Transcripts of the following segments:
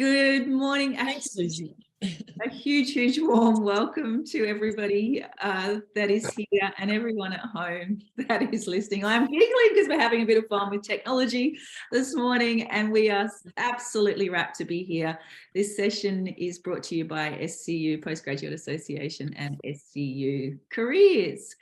Good morning. Thanks, Susie. A huge warm welcome to everybody that is here and everyone at home that is listening. I'm giggling because we're having a bit of fun with technology this morning, and we are absolutely rapt to be here. This session is brought to you by SCU Postgraduate Association and SCU Careers.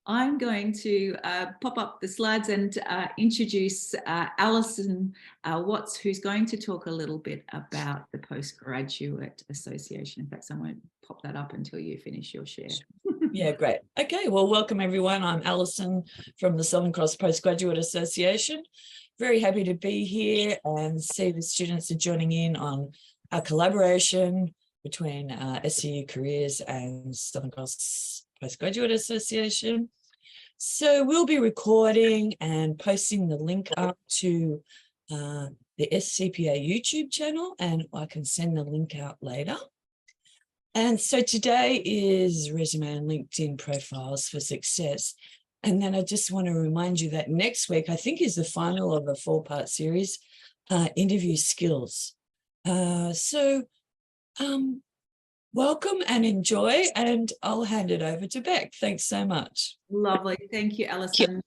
I'm going to pop up the slides and introduce Alison Watts, who's going to talk a little bit about the Postgraduate Association. In fact, someone pop that up until you finish your share. Yeah, great. Okay, well, welcome everyone. I'm Alison from the Southern Cross Postgraduate Association. Very happy to be here and see the students are joining in on our collaboration between SCU Careers and Southern Cross Postgraduate Association. So we'll be recording and posting the link up to the SCPA YouTube channel, and I can send the link out later. And so today is resume and LinkedIn profiles for success. And then I just want to remind you that next week, I think, is the final of a 4-part series, interview skills. Welcome and enjoy, and I'll hand it over to Bec. Thanks so much. Lovely. Thank you, Alison.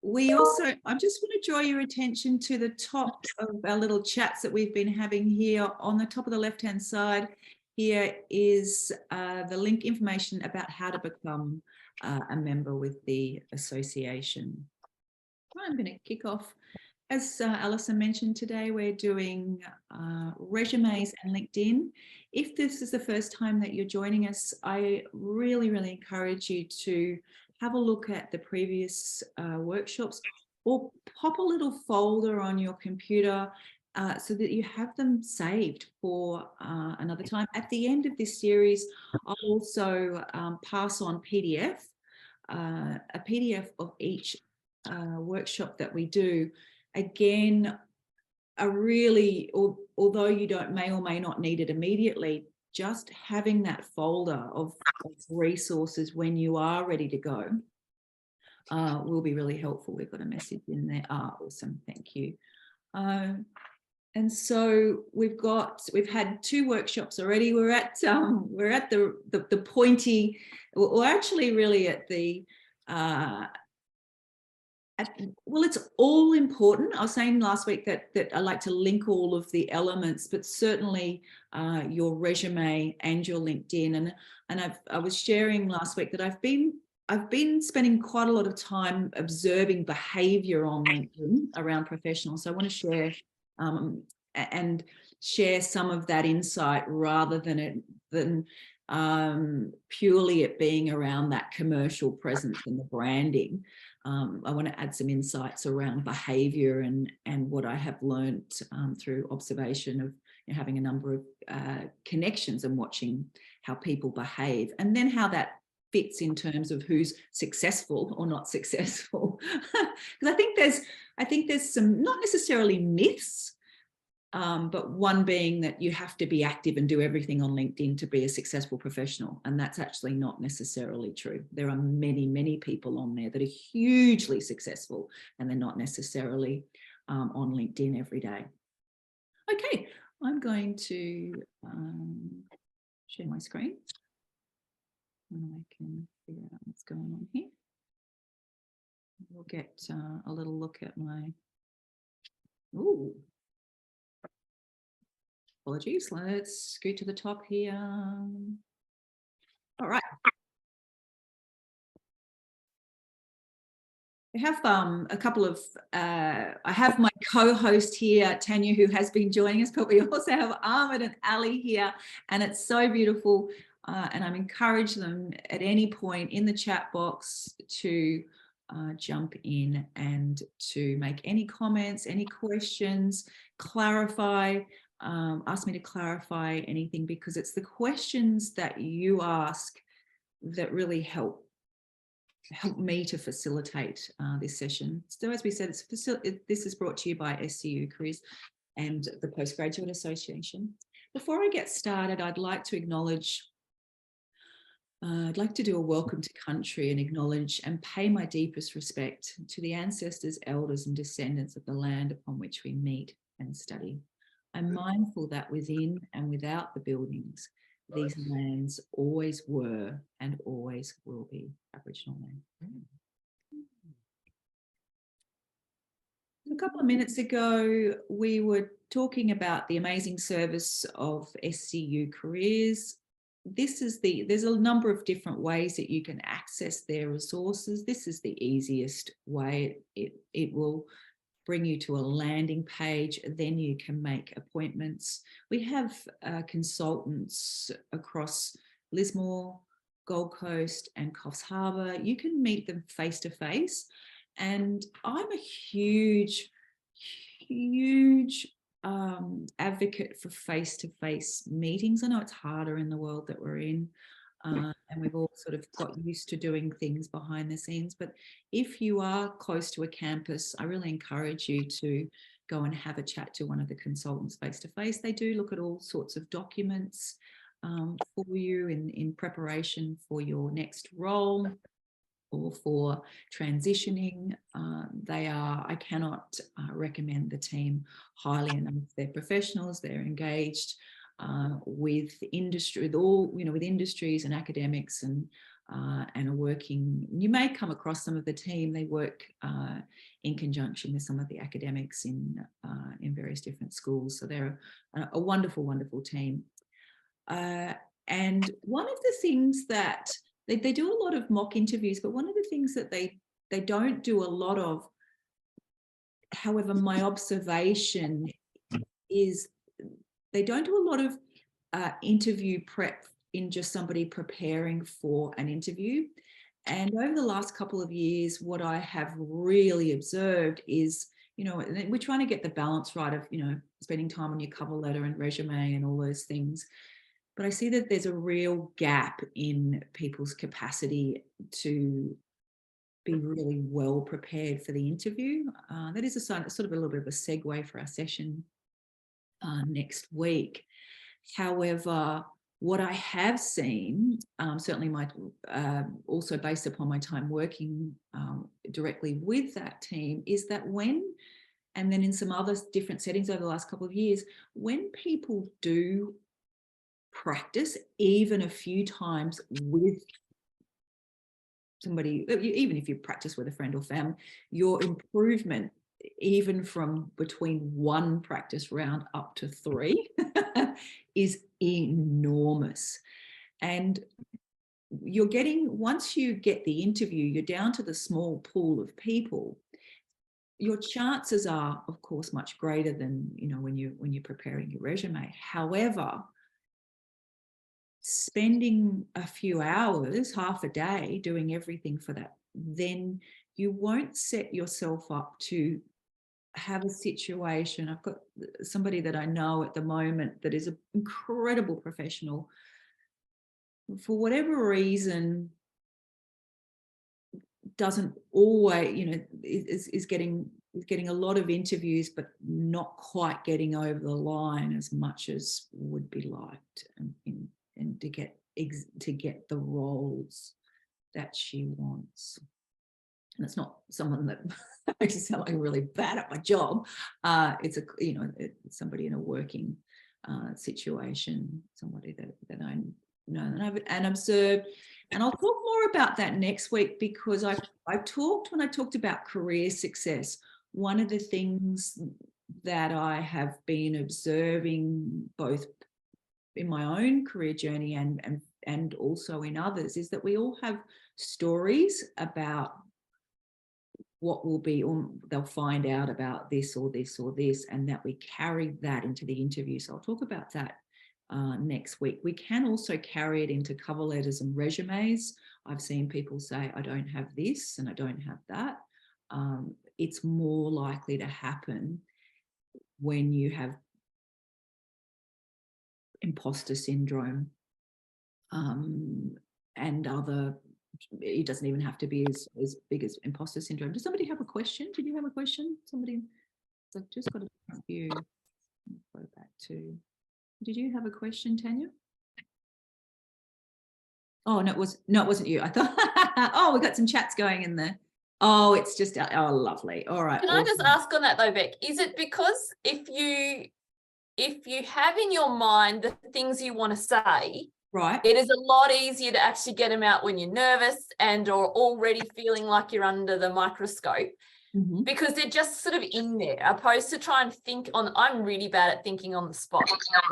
I just want to draw your attention to the top of our little chats that we've been having here. On the top of the left-hand side, here is the link information about how to become a member with the association. I'm going to kick off. As Alison mentioned, today we're doing resumes and LinkedIn. If this is the first time that you're joining us, I really encourage you to have a look at the previous workshops, or pop a little folder on your computer so that you have them saved for another time. At the end of this series, I'll also pass on a PDF of each workshop that we do. Again, although you may or may not need it immediately, just having that folder of resources when you are ready to go will be really helpful. We've got a message in there. Awesome, thank you. And so we've had 2 workshops already. We're at the pointy, or actually really at the well, it's all important. I was saying last week that I like to link all of the elements, but certainly your resume and your LinkedIn. And I was sharing last week that I've been spending quite a lot of time observing behavior on LinkedIn around professionals. So I want to share and share some of that insight rather than purely it being around that commercial presence and the branding. I want to add some insights around behavior and what I have learned through observation of having a number of connections and watching how people behave, and then how that fits in terms of who's successful or not successful. Because I think there's some, not necessarily myths, but one being that you have to be active and do everything on LinkedIn to be a successful professional. And that's actually not necessarily true. There are many people on there that are hugely successful, and they're not necessarily on LinkedIn every day. Okay, I'm going to share my screen. And I can figure out what's going on here. We'll get a little look at my, apologies, let's scoot to the top here. All right. I have a couple of, I have my co-host here, Tanya, who has been joining us, but we also have Ahmed and Ali here, and it's so beautiful. And I'm encouraging them at any point in the chat box to jump in and to make any comments, any questions, clarify, ask me to clarify anything, because it's the questions that you ask that really help me to facilitate this session. So as we said, this is brought to you by SCU Careers and the Postgraduate Association. Before I get started, I'd like to acknowledge, I'd like to do a welcome to country and acknowledge and pay my deepest respect to the ancestors, elders and descendants of the land upon which we meet and study. I'm mindful that within and without the buildings, these lands always were and always will be Aboriginal land. A couple of minutes ago, we were talking about the amazing service of SCU Careers. There's a number of different ways that you can access their resources. This is the easiest way. It will bring you to a landing page, then you can make appointments. We have consultants across Lismore, Gold Coast and Coffs Harbour. You can meet them face to face. And I'm a huge advocate for face-to-face meetings. I know it's harder in the world that we're in, and we've all sort of got used to doing things behind the scenes. But if you are close to a campus, I really encourage you to go and have a chat to one of the consultants face-to-face. They do look at all sorts of documents for you in preparation for your next role or for transitioning. I cannot recommend the team highly enough. They're professionals, they're engaged with industry, with industries and academics, and are working. You may come across some of the team. They work in conjunction with some of the academics in various different schools. So they're a wonderful, wonderful team. And one of the things that they do a lot of mock interviews, but one of the things that they don't do a lot of, however, my observation is they don't do a lot of interview prep in just somebody preparing for an interview. And over the last couple of years, what I have really observed is, we're trying to get the balance right of, spending time on your cover letter and resume and all those things. But I see that there's a real gap in people's capacity to be really well prepared for the interview. That is sort of a little bit of a segue for our session next week. However, what I have seen, certainly also based upon my time working directly with that team, is that and then in some other different settings over the last couple of years, when people do practice even a few times with somebody, even if you practice with a friend or family, your improvement, even from between one practice round up to 3, is enormous. And once you get the interview, you're down to the small pool of people. Your chances are, of course, much greater than, when you're preparing your resume. However, spending a few hours, half a day, doing everything for that, then you won't set yourself up to have a situation. I've got somebody that I know at the moment that is an incredible professional. For whatever reason, doesn't always, is getting a lot of interviews, but not quite getting over the line as much as would be liked, and to get the roles that she wants. And it's not someone that makes it sound like I'm really bad at my job. It's it's somebody in a working situation, somebody that I know and observed. And I'll talk more about that next week, because when I talked about career success, one of the things that I have been observing both in my own career journey and also in others is that we all have stories about what will be, or they'll find out about this or this or this, and that we carry that into the interview. So I'll talk about that next week. We can also carry it into cover letters and resumes. I've seen people say, I don't have this and I don't have that. It's more likely to happen when you have imposter syndrome and other. It doesn't even have to be as big as imposter syndrome. Does somebody have a question? Did you have a question? Somebody, I've just got a few. Go back to. Did you have a question, Tanya? Oh no, it wasn't you. I thought. Oh, we got some chats going in there. Oh, it's just lovely. All right. Can I just ask on that though, Bec? Is it because if if you have in your mind the things you want to say, right, it is a lot easier to actually get them out when you're nervous and or already feeling like you're under the microscope, because they're just sort of in there, opposed to try and think on. I'm really bad at thinking on the spot.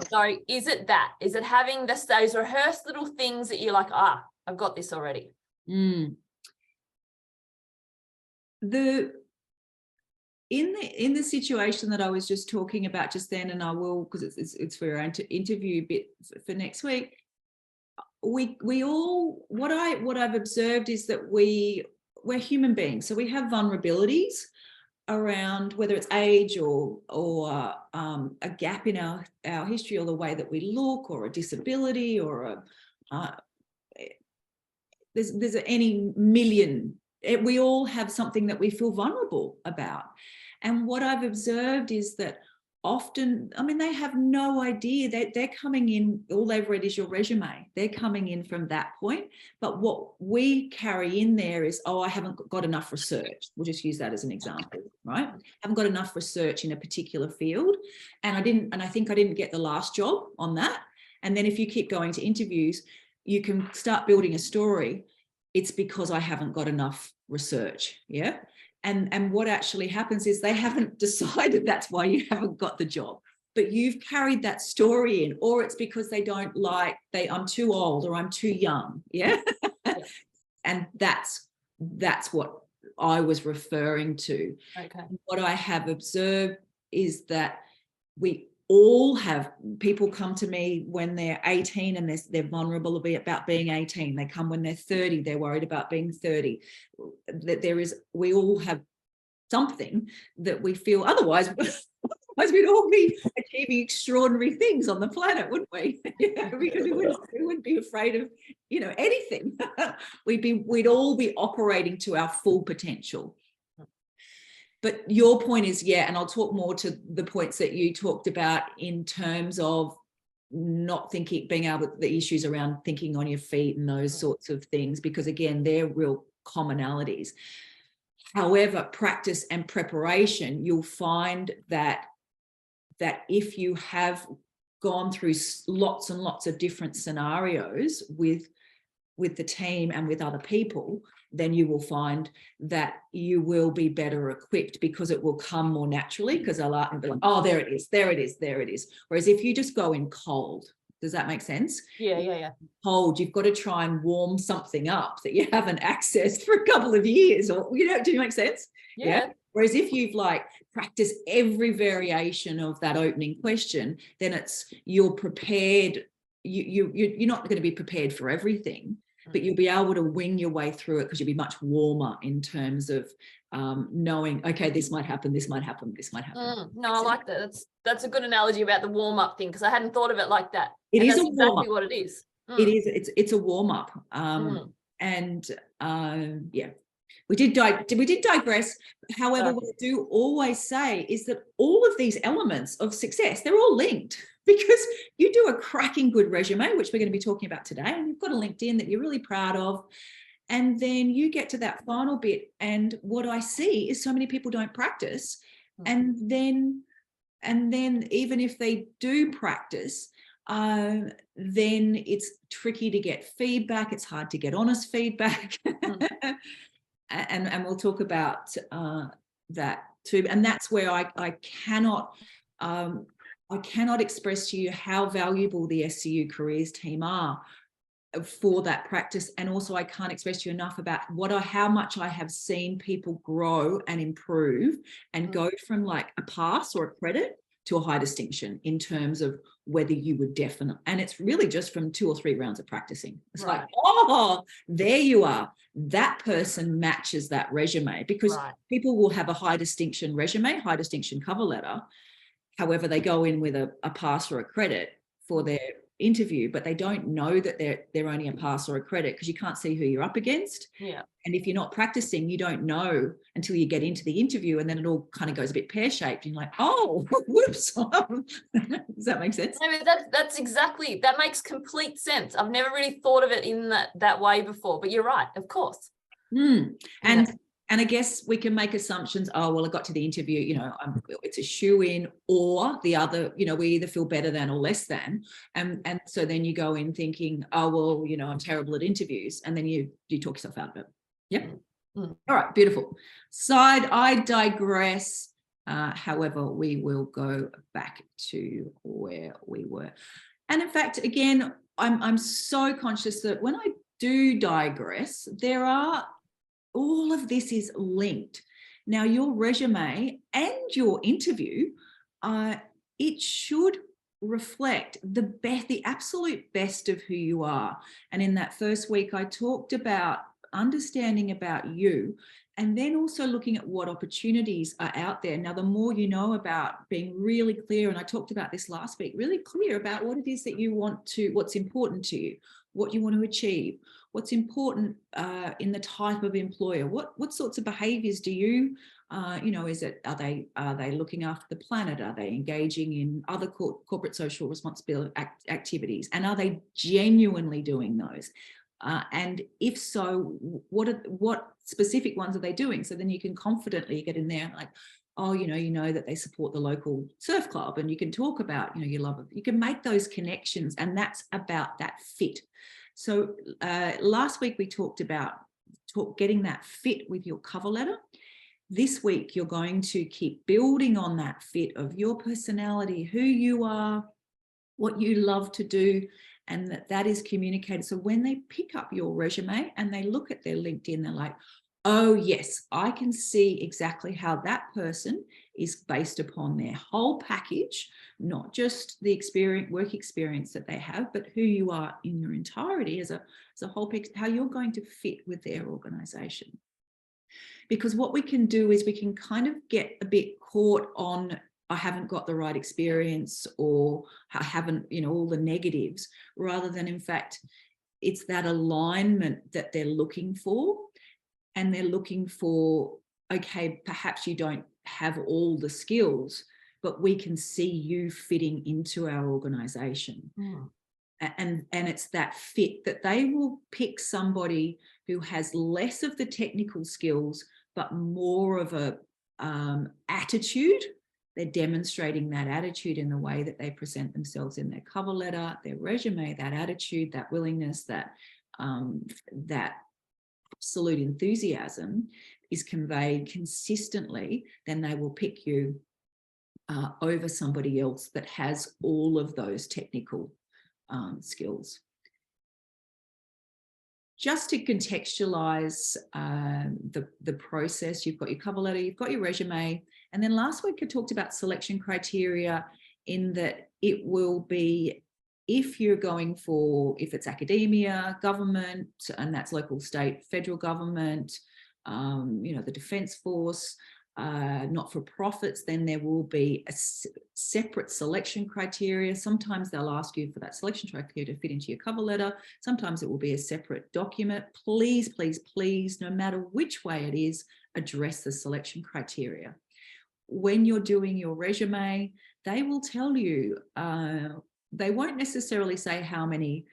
So is it that? Is it having those rehearsed little things that you're like, I've got this already? In the situation that I was just talking about just then, and I will, because it's for our interview bit for next week, we all, what I've observed is that we're human beings, so we have vulnerabilities around whether it's age or a gap in our history, or the way that we look, or a disability, or there's any million. We all have something that we feel vulnerable about. And what I've observed is that often, I mean, they have no idea that they're coming in, all they've read is your resume. They're coming in from that point. But what we carry in there is, I haven't got enough research. We'll just use that as an example, right? I haven't got enough research in a particular field. And I think I didn't get the last job on that. And then if you keep going to interviews, you can start building a story. It's because I haven't got enough research. Yeah. And what actually happens is they haven't decided that's why you haven't got the job, but you've carried that story in, or it's because they don't like, I'm too old, or I'm too young. Yeah. And that's what I was referring to. Okay. What I have observed is that we all have, people come to me when they're 18 and they're vulnerable about being 18. They come when they're 30, they're worried about being 30. That we all have something that we feel, otherwise we'd all be achieving extraordinary things on the planet, wouldn't we? Yeah, because we wouldn't be afraid of, anything. We'd all be operating to our full potential. But your point is, and I'll talk more to the points that you talked about in terms of not thinking, being able, the issues around thinking on your feet and those sorts of things, because again, they're real commonalities. However, practice and preparation, you'll find that if you have gone through lots and lots of different scenarios with the team and with other people, then you will find that you will be better equipped, because it will come more naturally, because they'll be like, oh, there it is. Whereas if you just go in cold, does that make sense? Yeah. Cold, you've got to try and warm something up that you haven't accessed for a couple of years, or, do you make sense? Yeah. Whereas if you've practiced every variation of that opening question, then you're prepared. You're not going to be prepared for everything, but you'll be able to wing your way through it, because you'll be much warmer in terms of knowing, okay, this might happen. No, I like that. That's a good analogy about the warm-up thing, because I hadn't thought of it like that. It is that's a warm-up. exactly what it is. It is. It's a warm-up. We did digress. However, what I do always say is that all of these elements of success, they're all linked, because you do a cracking good resume, which we're going to be talking about today, and you've got a LinkedIn that you're really proud of. And then you get to that final bit, and what I see is so many people don't practice. And then even if they do practice, then it's tricky to get feedback. It's hard to get honest feedback. And we'll talk about that too. And that's where I cannot express to you how valuable the SCU careers team are for that practice. And also I can't express to you enough about how much I have seen people grow and improve and go from a pass or a credit to a high distinction in terms of whether you would definitely, and it's really just from 2 or 3 rounds of practicing. It's there you are. That person matches that resume, because people will have a high distinction resume, high distinction cover letter. However, they go in with a pass or a credit for their interview, but they don't know that they're only a pass or a credit, because you can't see who you're up against. Yeah. And if you're not practicing, you don't know until you get into the interview, and then it all kind of goes a bit pear-shaped. And you're like, oh, whoops. Does that make sense? I mean, that makes complete sense. I've never really thought of it in that way before, but you're right, of course. And And I guess we can make assumptions. Oh, well, I got to the interview, you know, it's a shoe in, or the other, you know, we either feel better than or less than. And so then you go in thinking, oh, well, you know, I'm terrible at interviews. And then you talk yourself out of it. Yep. All right. Beautiful. I digress. However, we will go back to where we were. And in fact, again, I'm so conscious that when I do digress, all of this is linked. Now, your resume and your interview, it should reflect the absolute best of who you are. And in that first week, I talked about understanding about you, and then also looking at what opportunities are out there. Now, the more you know about being really clear, and I talked about this last week, really clear about what it is that you want to, what's important to you, what you want to achieve, what's important in the type of employer, what sorts of behaviors do you, you know, are they looking after the planet? Are they engaging in other corporate social responsibility activities? And are they genuinely doing those? And if so, what specific ones are they doing? So then you can confidently get in there, like, oh, you know that they support the local surf club, and you can talk about, you know, you love it. You can make those connections, and that's about that fit. So last week we talked about getting that fit with your cover letter. This week you're going to keep building on that fit of your personality, who you are, what you love to do, and that is communicated. So when they pick up your resume and they look at their LinkedIn, they're like, oh yes, I can see exactly how that person is based upon their whole package, not just the work experience that they have, but who you are in your entirety as a whole picture, how you're going to fit with their organization. Because what we can do is we can kind of get a bit caught on, I haven't got the right experience, or I haven't, you know, all the negatives, rather than, in fact, it's that alignment that they're looking for. And they're looking for, okay, perhaps you don't have all the skills, but we can see you fitting into our organization. And it's that fit that they will pick somebody who has less of the technical skills, but more of a attitude. They're demonstrating that attitude in the way that they present themselves in their cover letter, their resume, that attitude, that willingness, that absolute enthusiasm is conveyed consistently. Then they will pick you over somebody else that has all of those technical skills. Just to contextualize the process, you've got your cover letter, you've got your resume, and then last week I talked about selection criteria, in that it will be, if it's academia, government, and that's local, state, federal government, you know, the Defence Force, not-for-profits, then there will be a separate selection criteria. Sometimes they'll ask you for that selection criteria to fit into your cover letter. Sometimes it will be a separate document. Please, please, please, no matter which way it is, address the selection criteria. When you're doing your resume, they will tell you, they won't necessarily say how many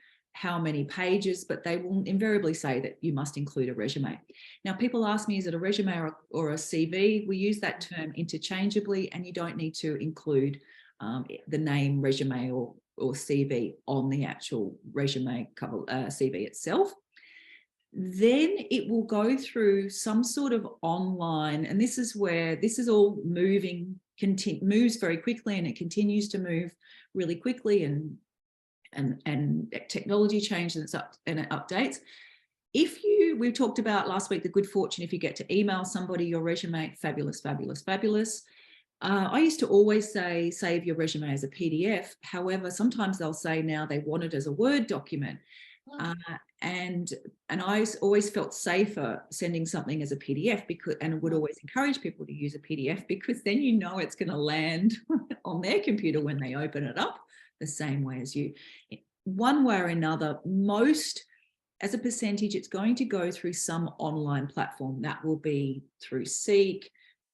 pages, but they will invariably say that you must include a resume. Now, people ask me, is it a resume or a CV? We use that term interchangeably, and you don't need to include the name resume or CV on the actual resume cover CV itself. Then it will go through some sort of online, and this is where this is all moves very quickly, and it continues to move really quickly, and technology changes and it updates. We talked about last week the good fortune if you get to email somebody your resume, fabulous, fabulous, fabulous. I used to always say save your resume as a PDF. However, sometimes they'll say now they want it as a Word document. And I always felt safer sending something as a PDF, and would always encourage people to use a PDF, because then you know it's going to land on their computer when they open it up the same way as you. One way or another, most, as a percentage, it's going to go through some online platform. That will be through Seek,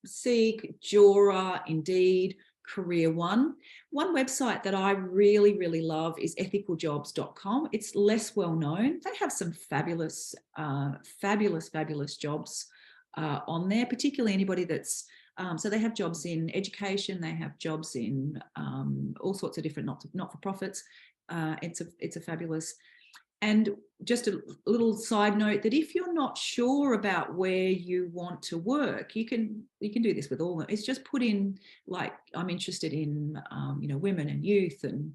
Jora, Indeed, Career One. One website that I really, really love is ethicaljobs.com. It's less well known. They have some fabulous, fabulous jobs on there, particularly anybody that's, so they have jobs in education, they have jobs in all sorts of different not-for-profits. It's a fabulous. And just a little side note that if you're not sure about where you want to work, you can do this with all of them. It's just put in, like, I'm interested in women and youth and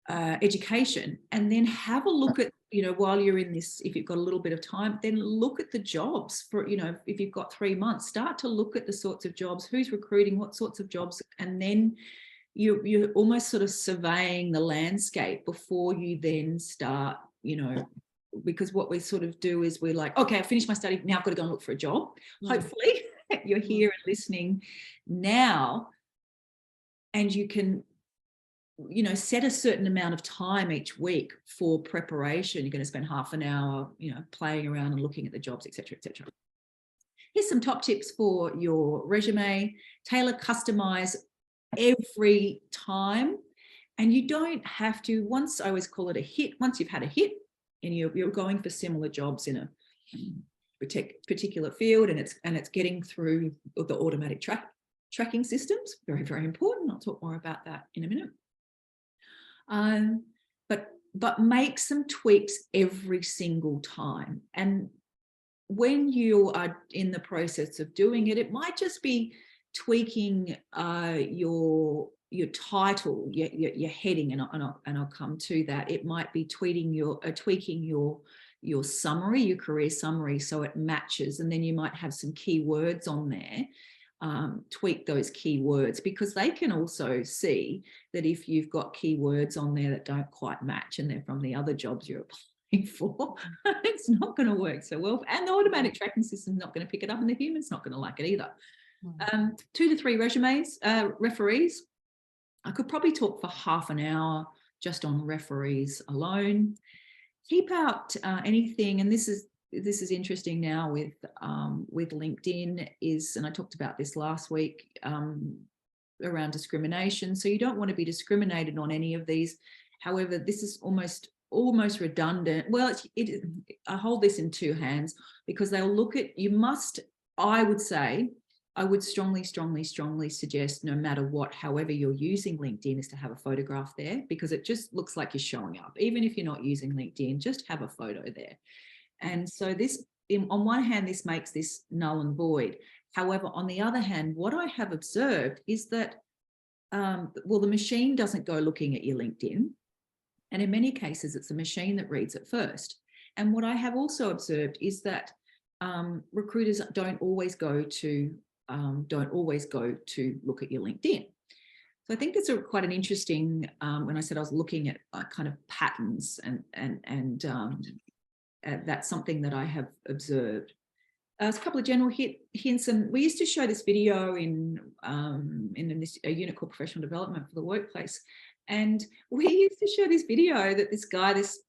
education, and then have a look at, while you're in this, if you've got a little bit of time, then look at the jobs for, if you've got 3 months, start to look at the sorts of jobs, who's recruiting, what sorts of jobs, and then you're almost sort of surveying the landscape before you then start, because what we sort of do is we're like, okay, I finished my study, now I've got to go and look for a job. Hopefully you're here and listening now, and you can, set a certain amount of time each week for preparation. You're going to spend half an hour, playing around and looking at the jobs, etc., etc. Here's some top tips for your resume. Tailor, customize every time, and you don't have to. Once, I always call it a hit. Once you've had a hit and you're going for similar jobs in a particular field, and it's getting through the automatic tracking systems, very, very important. I'll talk more about that in a minute. But make some tweaks every single time. And when you are in the process of doing it, it might just be tweaking your title, your heading, and I'll come to that. It might be tweaking your summary, your career summary, so it matches, and then you might have some keywords on there. Tweak those keywords, because they can also see that if you've got keywords on there that don't quite match and they're from the other jobs you're applying for, it's not going to work so well, and the automatic tracking system is not going to pick it up, and the human's not going to like it either. 2 to 3 referees. I could probably talk for half an hour just on referees alone. Keep out anything, and this is interesting now with LinkedIn, and I talked about this last week, around discrimination. So you don't want to be discriminated on any of these. However, this is almost redundant. Well, I hold this in 2 hands, because they'll look at, I would strongly suggest, no matter what, however you're using LinkedIn, is to have a photograph there, because it just looks like you're showing up. Even if you're not using LinkedIn, just have a photo there. And so this, on one hand, this makes this null and void. However, on the other hand, what I have observed is that, the machine doesn't go looking at your LinkedIn. And in many cases, it's the machine that reads it first. And what I have also observed is that recruiters don't always go to look at your LinkedIn. So I think that's quite an interesting, when I said I was looking at kind of patterns, and that's something that I have observed. There's a couple of general hints, and we used to show this video in a unit called Professional Development for the Workplace. And we used to show this video that this guy, this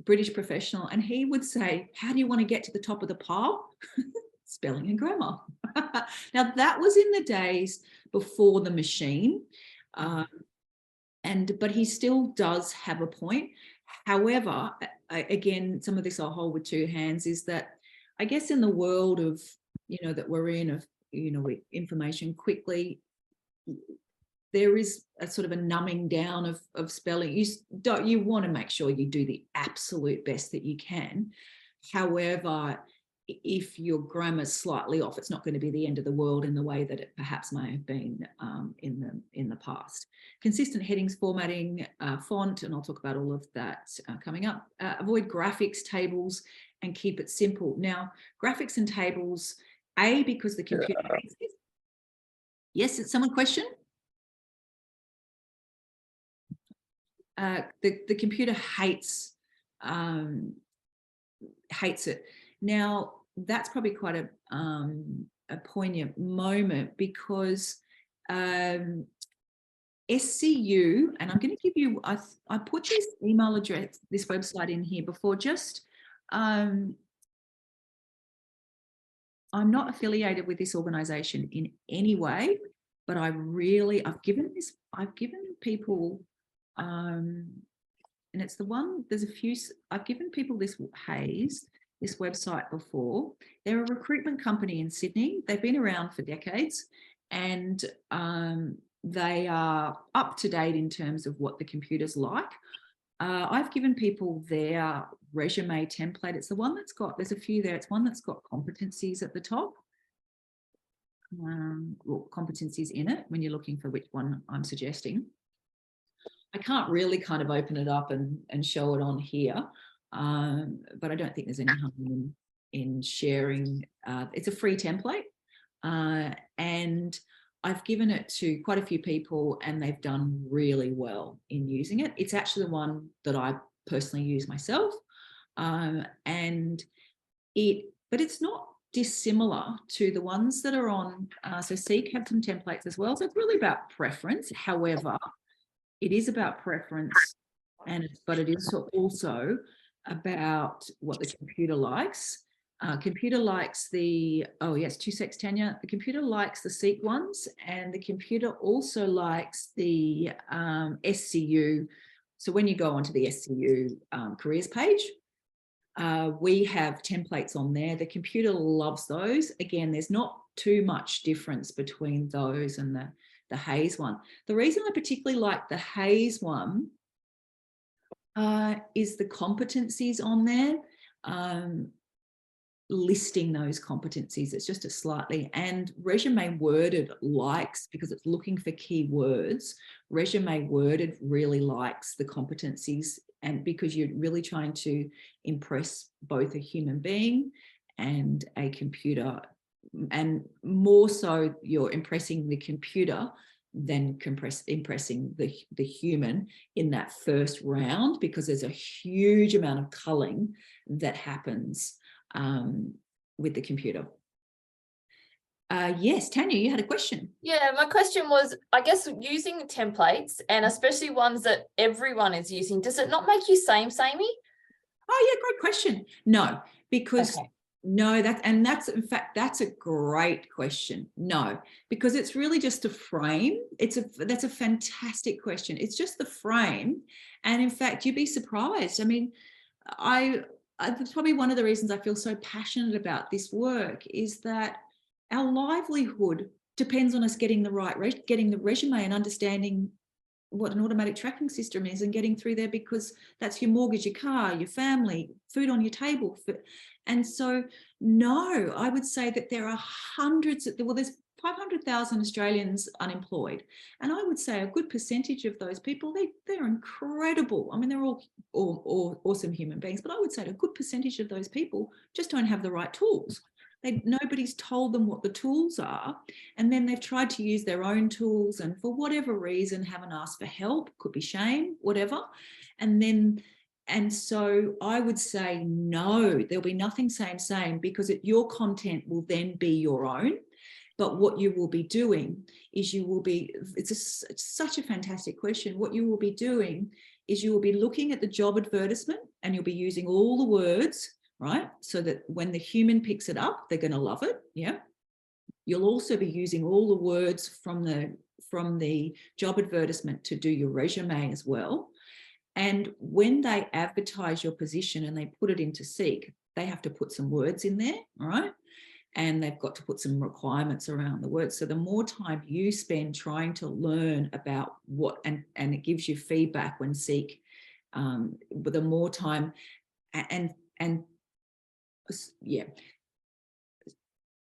British professional, and he would say, how do you want to get to the top of the pile? Spelling and grammar. Now, that was in the days before the machine. But he still does have a point. However, again, some of this I'll hold with 2 hands, is that I guess in the world of, that we're in, of, with information quickly, there is a sort of a numbing down of spelling. You want to make sure you do the absolute best that you can. However, if your grammar's slightly off, it's not going to be the end of the world in the way that it perhaps may have been in the past. Consistent headings, formatting, font, and I'll talk about all of that coming up. Avoid graphics, tables, and keep it simple. Now, graphics and tables, because the computer hates it. Yes, did someone question? The computer hates it. Now, that's probably quite a poignant moment, because SCU, and I'm going to give you, I put this email address, this website in here before, just, I'm not affiliated with this organization in any way, but I've given people, and it's the one, there's a few, I've given people this Hayes, this website before. They're a recruitment company in Sydney. They've been around for decades, and they are up to date in terms of what the computer's like. I've given people their resume template. It's the one that's got, there's a few there. It's one that's got competencies at the top. Well, competencies in it when you're looking for which one I'm suggesting. I can't really kind of open it up and show it on here, but I don't think there's any harm in sharing. It's a free template, and I've given it to quite a few people and they've done really well in using it. It's actually the one that I personally use myself, but it's not dissimilar to the ones that are on. So Seek have some templates as well. So it's really about preference. However, it is about preference, but it is also about what the computer likes. Computer likes the, oh yes, 2 secs, Tanya. The computer likes the Seek ones, and the computer also likes the SCU. So when you go onto the SCU careers page, we have templates on there. The computer loves those. Again, there's not too much difference between those and the Hayes one. The reason I particularly like the Hayes one is the competencies on there. Listing those competencies, it's just a slightly, and Resume Worded likes, because it's looking for keywords, Resume Worded really likes the competencies, and because you're really trying to impress both a human being and a computer, and more so you're impressing the computer than impressing the human in that first round, because there's a huge amount of culling that happens with the computer. Yes, Tanya, you had a question. Yeah, my question was, I guess, using the templates, and especially ones that everyone is using, does it not make you samey? Oh yeah, great question. No, because okay. No, that's in fact, that's a great question. No, because it's really just a frame. That's a fantastic question. It's just the frame. And in fact, you'd be surprised. I mean, that's probably one of the reasons I feel so passionate about this work, is that our livelihood depends on us getting the resume and understanding what an automatic tracking system is and getting through there, because that's your mortgage, your car, your family, food on your table. And so, no, I would say that there are there's 500,000 Australians unemployed. And I would say a good percentage of those people, they're incredible. I mean, they're all awesome human beings, but I would say a good percentage of those people just don't have the right tools. Nobody's told them what the tools are, and then they've tried to use their own tools, and for whatever reason haven't asked for help, could be shame, whatever. And so I would say no, there'll be nothing same, because your content will then be your own. But what you will be doing is it's such a fantastic question. What you will be doing is you will be looking at the job advertisement, and you'll be using all the words, right? So that when the human picks it up, they're going to love it. Yeah. You'll also be using all the words from the job advertisement to do your resume as well. And when they advertise your position and they put it into Seek, they have to put some words in there, all right? And they've got to put some requirements around the words. So the more time you spend trying to learn about what, and it gives you feedback when Seek, but the more time, and yeah.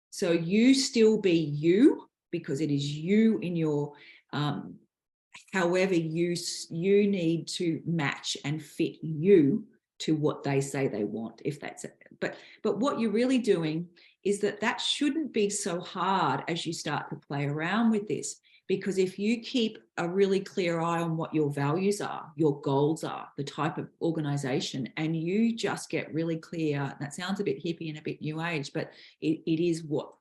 So you still be you, because it is you in your, however you need to match and fit you to what they say they want, if that's it. But what you're really doing is that shouldn't be so hard as you start to play around with this, because if you keep a really clear eye on what your values are, your goals are, the type of organization, and you just get really clear, that sounds a bit hippie and a bit new age, but it is what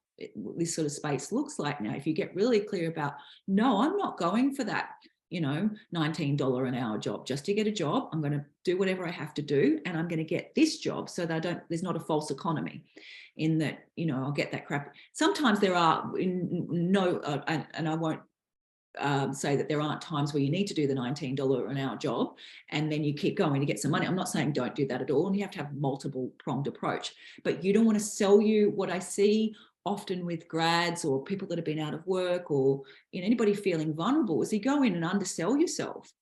this sort of space looks like now. If you get really clear about, no, I'm not going for that, $19 an hour job just to get a job. I'm going to do whatever I have to do, and I'm going to get this job so that there's not a false economy in that, I'll get that crap. Sometimes there are, and I won't say that there aren't times where you need to do the $19 an hour job and then you keep going to get some money. I'm not saying don't do that at all. And you have to have multiple pronged approach, but you don't want to sell you. What I see often with grads or people that have been out of work or anybody feeling vulnerable is you go in and undersell yourself.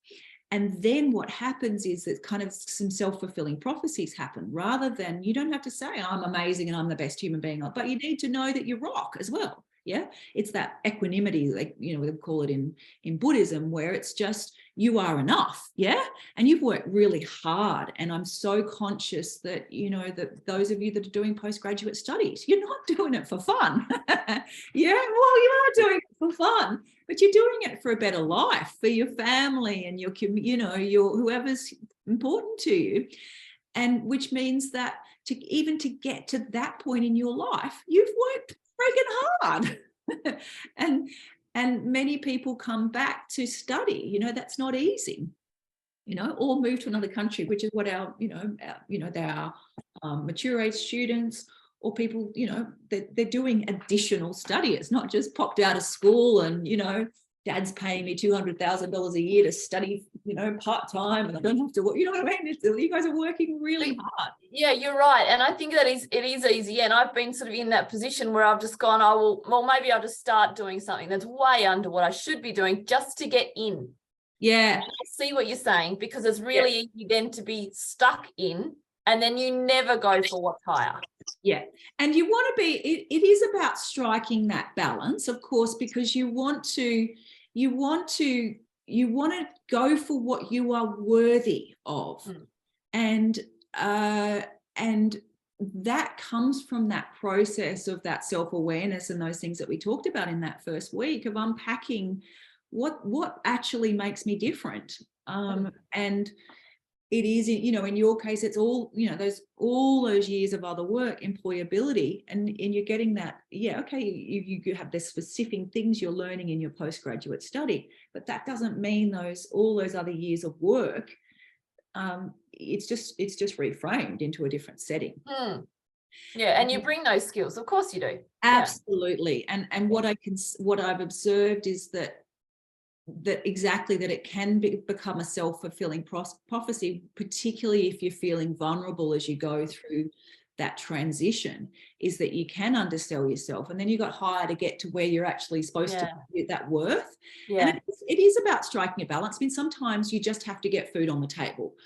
And then what happens is that kind of some self-fulfilling prophecies happen, rather than, you don't have to say I'm amazing and I'm the best human being, but you need to know that you rock as well. Yeah, it's that equanimity, like, we call it in Buddhism, where it's just, you are enough. Yeah. And you've worked really hard. And I'm so conscious that, that those of you that are doing postgraduate studies, you're not doing it for fun. Yeah. Well, you are doing it for fun, but you're doing it for a better life, for your family and your whoever's important to you. And which means that to get to that point in your life, you've worked friggin' hard. and many people come back to study, that's not easy, or move to another country, which is what our mature age students or people, they're doing additional study. It's not just popped out of school and, dad's paying me $200,000 a year to study, part-time, and I don't have to work. You know what I mean? You guys are working really hard. Yeah, you're right. And I think that it is easy. And I've been sort of in that position where I've just gone, maybe I'll just start doing something that's way under what I should be doing just to get in. Yeah. I see what you're saying, because it's really easy then to be stuck in, and then you never go for what's higher. Yeah. And you want to be, it is about striking that balance, of course, because you want to go for what you are worthy of. And that comes from that process of that self-awareness and those things that we talked about in that first week of unpacking what actually makes me different. And it is, in your case, it's all, all those years of other work, employability, and you're getting that, okay, you have the specific things you're learning in your postgraduate study, but that doesn't mean all those other years of work, it's just reframed into a different setting. Yeah, and you bring those skills, of course you do. Absolutely. Yeah. And what I've observed is that it can become a self-fulfilling prophecy, particularly if you're feeling vulnerable as you go through that transition, is that you can undersell yourself, and then you got higher to get to where you're actually supposed to get that worth. Yeah. And it is about striking a balance. I mean, sometimes you just have to get food on the table,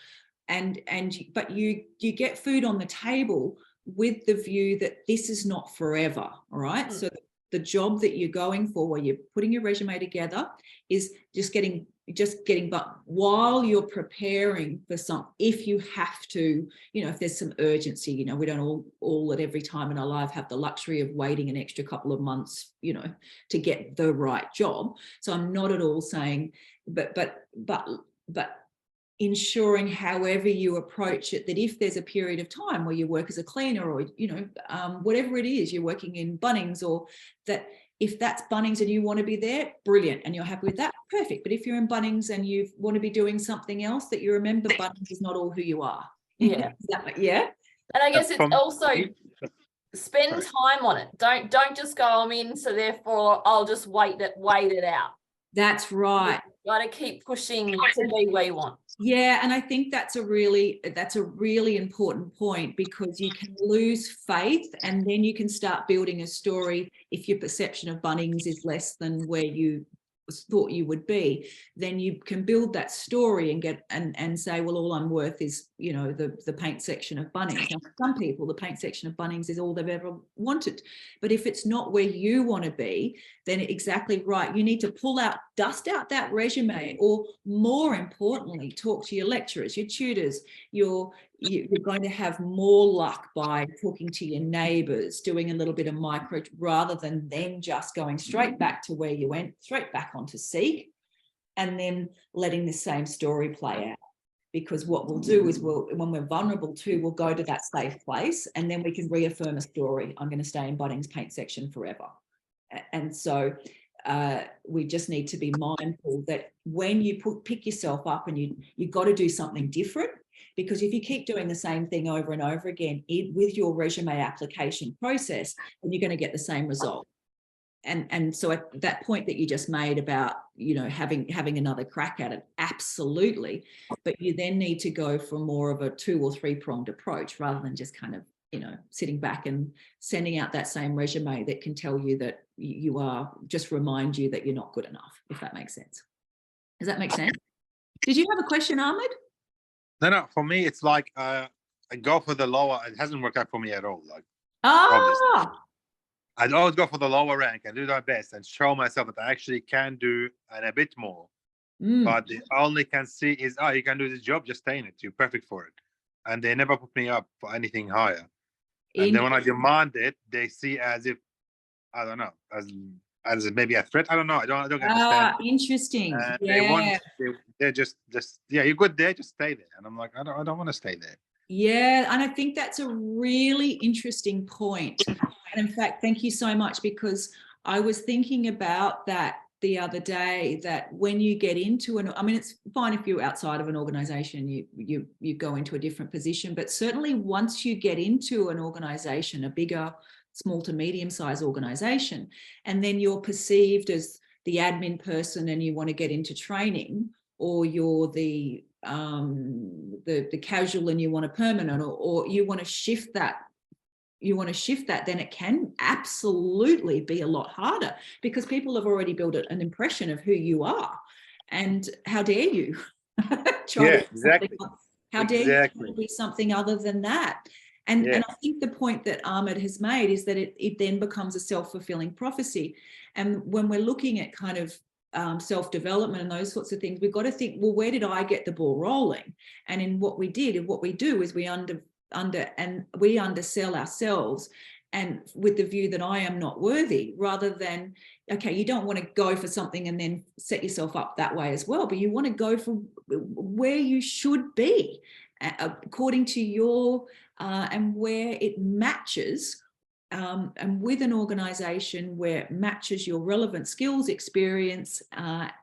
but you get food on the table with the view that this is not forever. All right. So the job that you're going for, where you're putting your resume together, is just getting, but while you're preparing for if you have to, if there's some urgency, we don't all at every time in our life have the luxury of waiting an extra couple of months, to get the right job. So I'm not at all saying, but ensuring, however you approach it, that if there's a period of time where you work as a cleaner or, whatever it is, you're working in Bunnings, or that if that's Bunnings and you want to be there, brilliant, and you're happy with that, perfect. But if you're in Bunnings and you want to be doing something else, that you remember Bunnings is not all who you are. Yeah. Yeah. And I guess it's also spend time on it. Don't just go, I'm in, so therefore I'll just wait it out. That's right. Got to keep pushing to be where you want. Yeah, and I think that's a really important point, because you can lose faith, and then you can start building a story. If your perception of Bunnings is less than where you thought you would be, then you can build that story and get and say, well, all I'm worth is, the paint section of Bunnings. Now, for some people, the paint section of Bunnings is all they've ever wanted. But if it's not where you want to be, then exactly right. You need to dust out that resume, or more importantly, talk to your lecturers, your tutors. You're going to have more luck by talking to your neighbours, doing a little bit of micro, rather than then just going straight back to where you went, straight back onto Seek, and then letting the same story play out. Because what we'll do is when we're vulnerable too, we'll go to that safe place, and then we can reaffirm a story. I'm going to stay in Bunnings paint section forever. And so we just need to be mindful that when you pick yourself up, and you've got to do something different, because if you keep doing the same thing over and over again with your resume application process, then you're going to get the same result. and so at that point that you just made about, you know, having another crack at it, absolutely. But you then need to go for more of a 2 or 3 pronged approach rather than just kind of, you know, sitting back and sending out that same resume that can tell you that you are, just remind you that you're not good enough, if that makes sense. Does that make sense? Did you have a question, Ahmed? No, for me, it's like I go for the lower. It hasn't worked out for me at all. Like, Ah, obviously. I'd always go for the lower rank and do my best and show myself that I actually can do and a bit more. But the only can see is, oh, you can do this job, just stay in it. You're perfect for it. And they never put me up for anything higher. And then when I demand it, they see as if, I don't know, as maybe a threat. I don't know. I don't understand. Interesting. They're just yeah, you're good there, just stay there. And I'm like, I don't want to stay there. Yeah, and I think that's a really interesting point. And in fact, thank you so much, because I was thinking about that the other day, that when you get into I mean, it's fine if you're outside of an organization, you go into a different position, but certainly once you get into an organization, a bigger, small to medium-sized organization, and then you're perceived as the admin person and you want to get into training, or you're the casual and you want a permanent, or you want to shift that, then it can absolutely be a lot harder, because people have already built an impression of who you are. And how dare you try how dare you be something other than that? And I think the point that Ahmed has made is that it then becomes a self-fulfilling prophecy. And when we're looking at kind of self-development and those sorts of things, we've got to think, well, where did I get the ball rolling? And in what we do is we undersell ourselves, and with the view that I am not worthy, rather than, okay, you don't want to go for something and then set yourself up that way as well, but you want to go for where you should be according to your and where it matches, and with an organization where it matches your relevant skills, experience,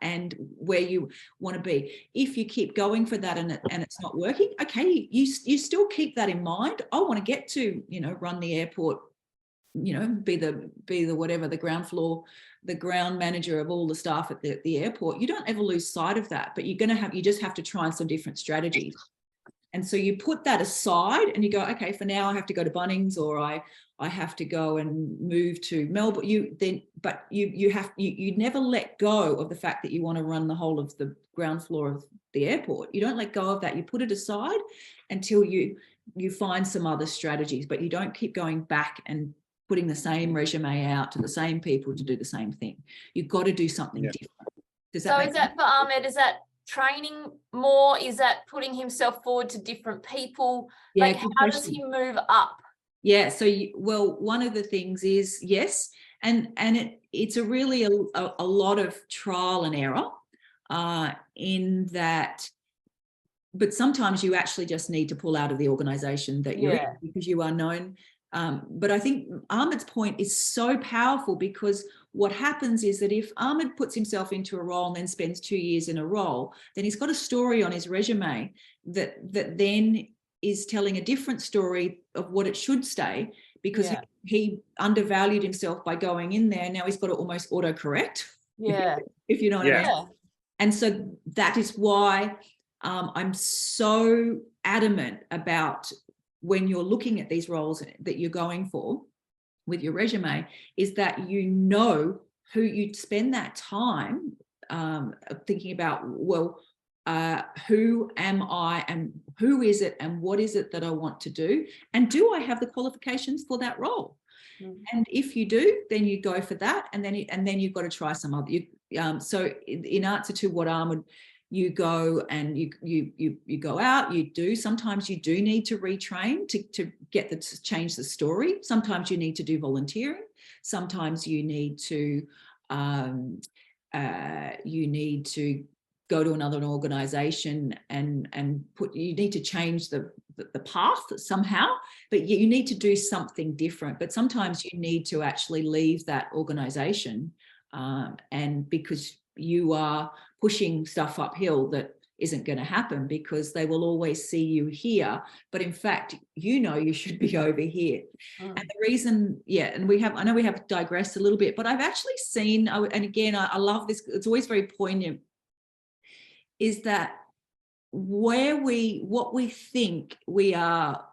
and where you want to be. If you keep going for that and it's not working, okay, you still keep that in mind. I want to get to, you know, run the airport, you know, be the whatever, the ground manager of all the staff at the airport. You don't ever lose sight of that, but you just have to try some different strategies. And so you put that aside and you go, okay, for now I have to go to Bunnings, or I have to go and move to Melbourne. You never let go of the fact that you want to run the whole of the ground floor of the airport. You don't let go of that. You put it aside until you find some other strategies, but you don't keep going back and putting the same resume out to the same people to do the same thing. You've got to do something different. Is that for Ahmed, is that training more? Is that putting himself forward to different people? Yeah, like, how does he move up? Yeah, so one of the things is, yes, and it's a really a lot of trial and error in that, but sometimes you actually just need to pull out of the organization that you're in, because you are known. But I think Ahmed's point is so powerful, because what happens is that if Ahmed puts himself into a role and then spends 2 years in a role, then he's got a story on his resume that then is telling a different story of what it should stay, because he undervalued himself by going in there. Now he's got to almost autocorrect. If you know what I mean. And so that is why I'm so adamant about, when you're looking at these roles that you're going for with your resume, is that you know who you spend that time thinking about, well, who am I and who is it and what is it that I want to do? And do I have the qualifications for that role? And if you do, then you go for that. And then you've got to try some other. So in answer to what Ahmed, you go and you go out, sometimes you do need to retrain to change the story. Sometimes you need to do volunteering. Sometimes you need to go to another organization and you need to change the path somehow, but you need to do something different. But sometimes you need to actually leave that organization, and because you are pushing stuff uphill that isn't going to happen, because they will always see you here, but in fact, you should be over here. And the reason, and I know we have digressed a little bit, but I've actually seen, and again, I love this, it's always very poignant, is that what we think we are.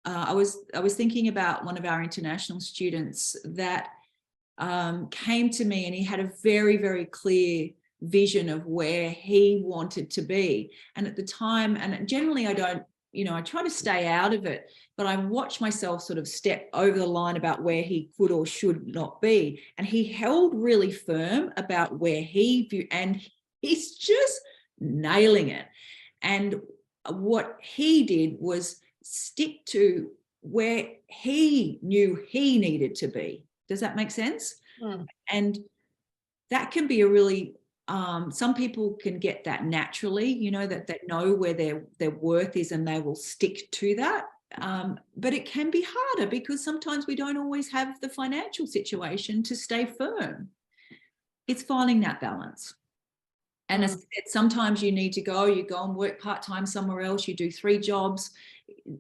I was thinking about one of our international students that came to me, and he had a very, very clear vision of where he wanted to be. And at the time, and generally I don't, I try to stay out of it, but I watch myself sort of step over the line about where he could or should not be. And he held really firm about where he viewed, and he's just nailing it. And what he did was stick to where he knew he needed to be. Does that make sense? And that can be a really, some people can get that naturally, that they know where their worth is and they will stick to that. But it can be harder because sometimes we don't always have the financial situation to stay firm. It's finding that balance. And sometimes you need to go and work part-time somewhere else. You do 3 jobs.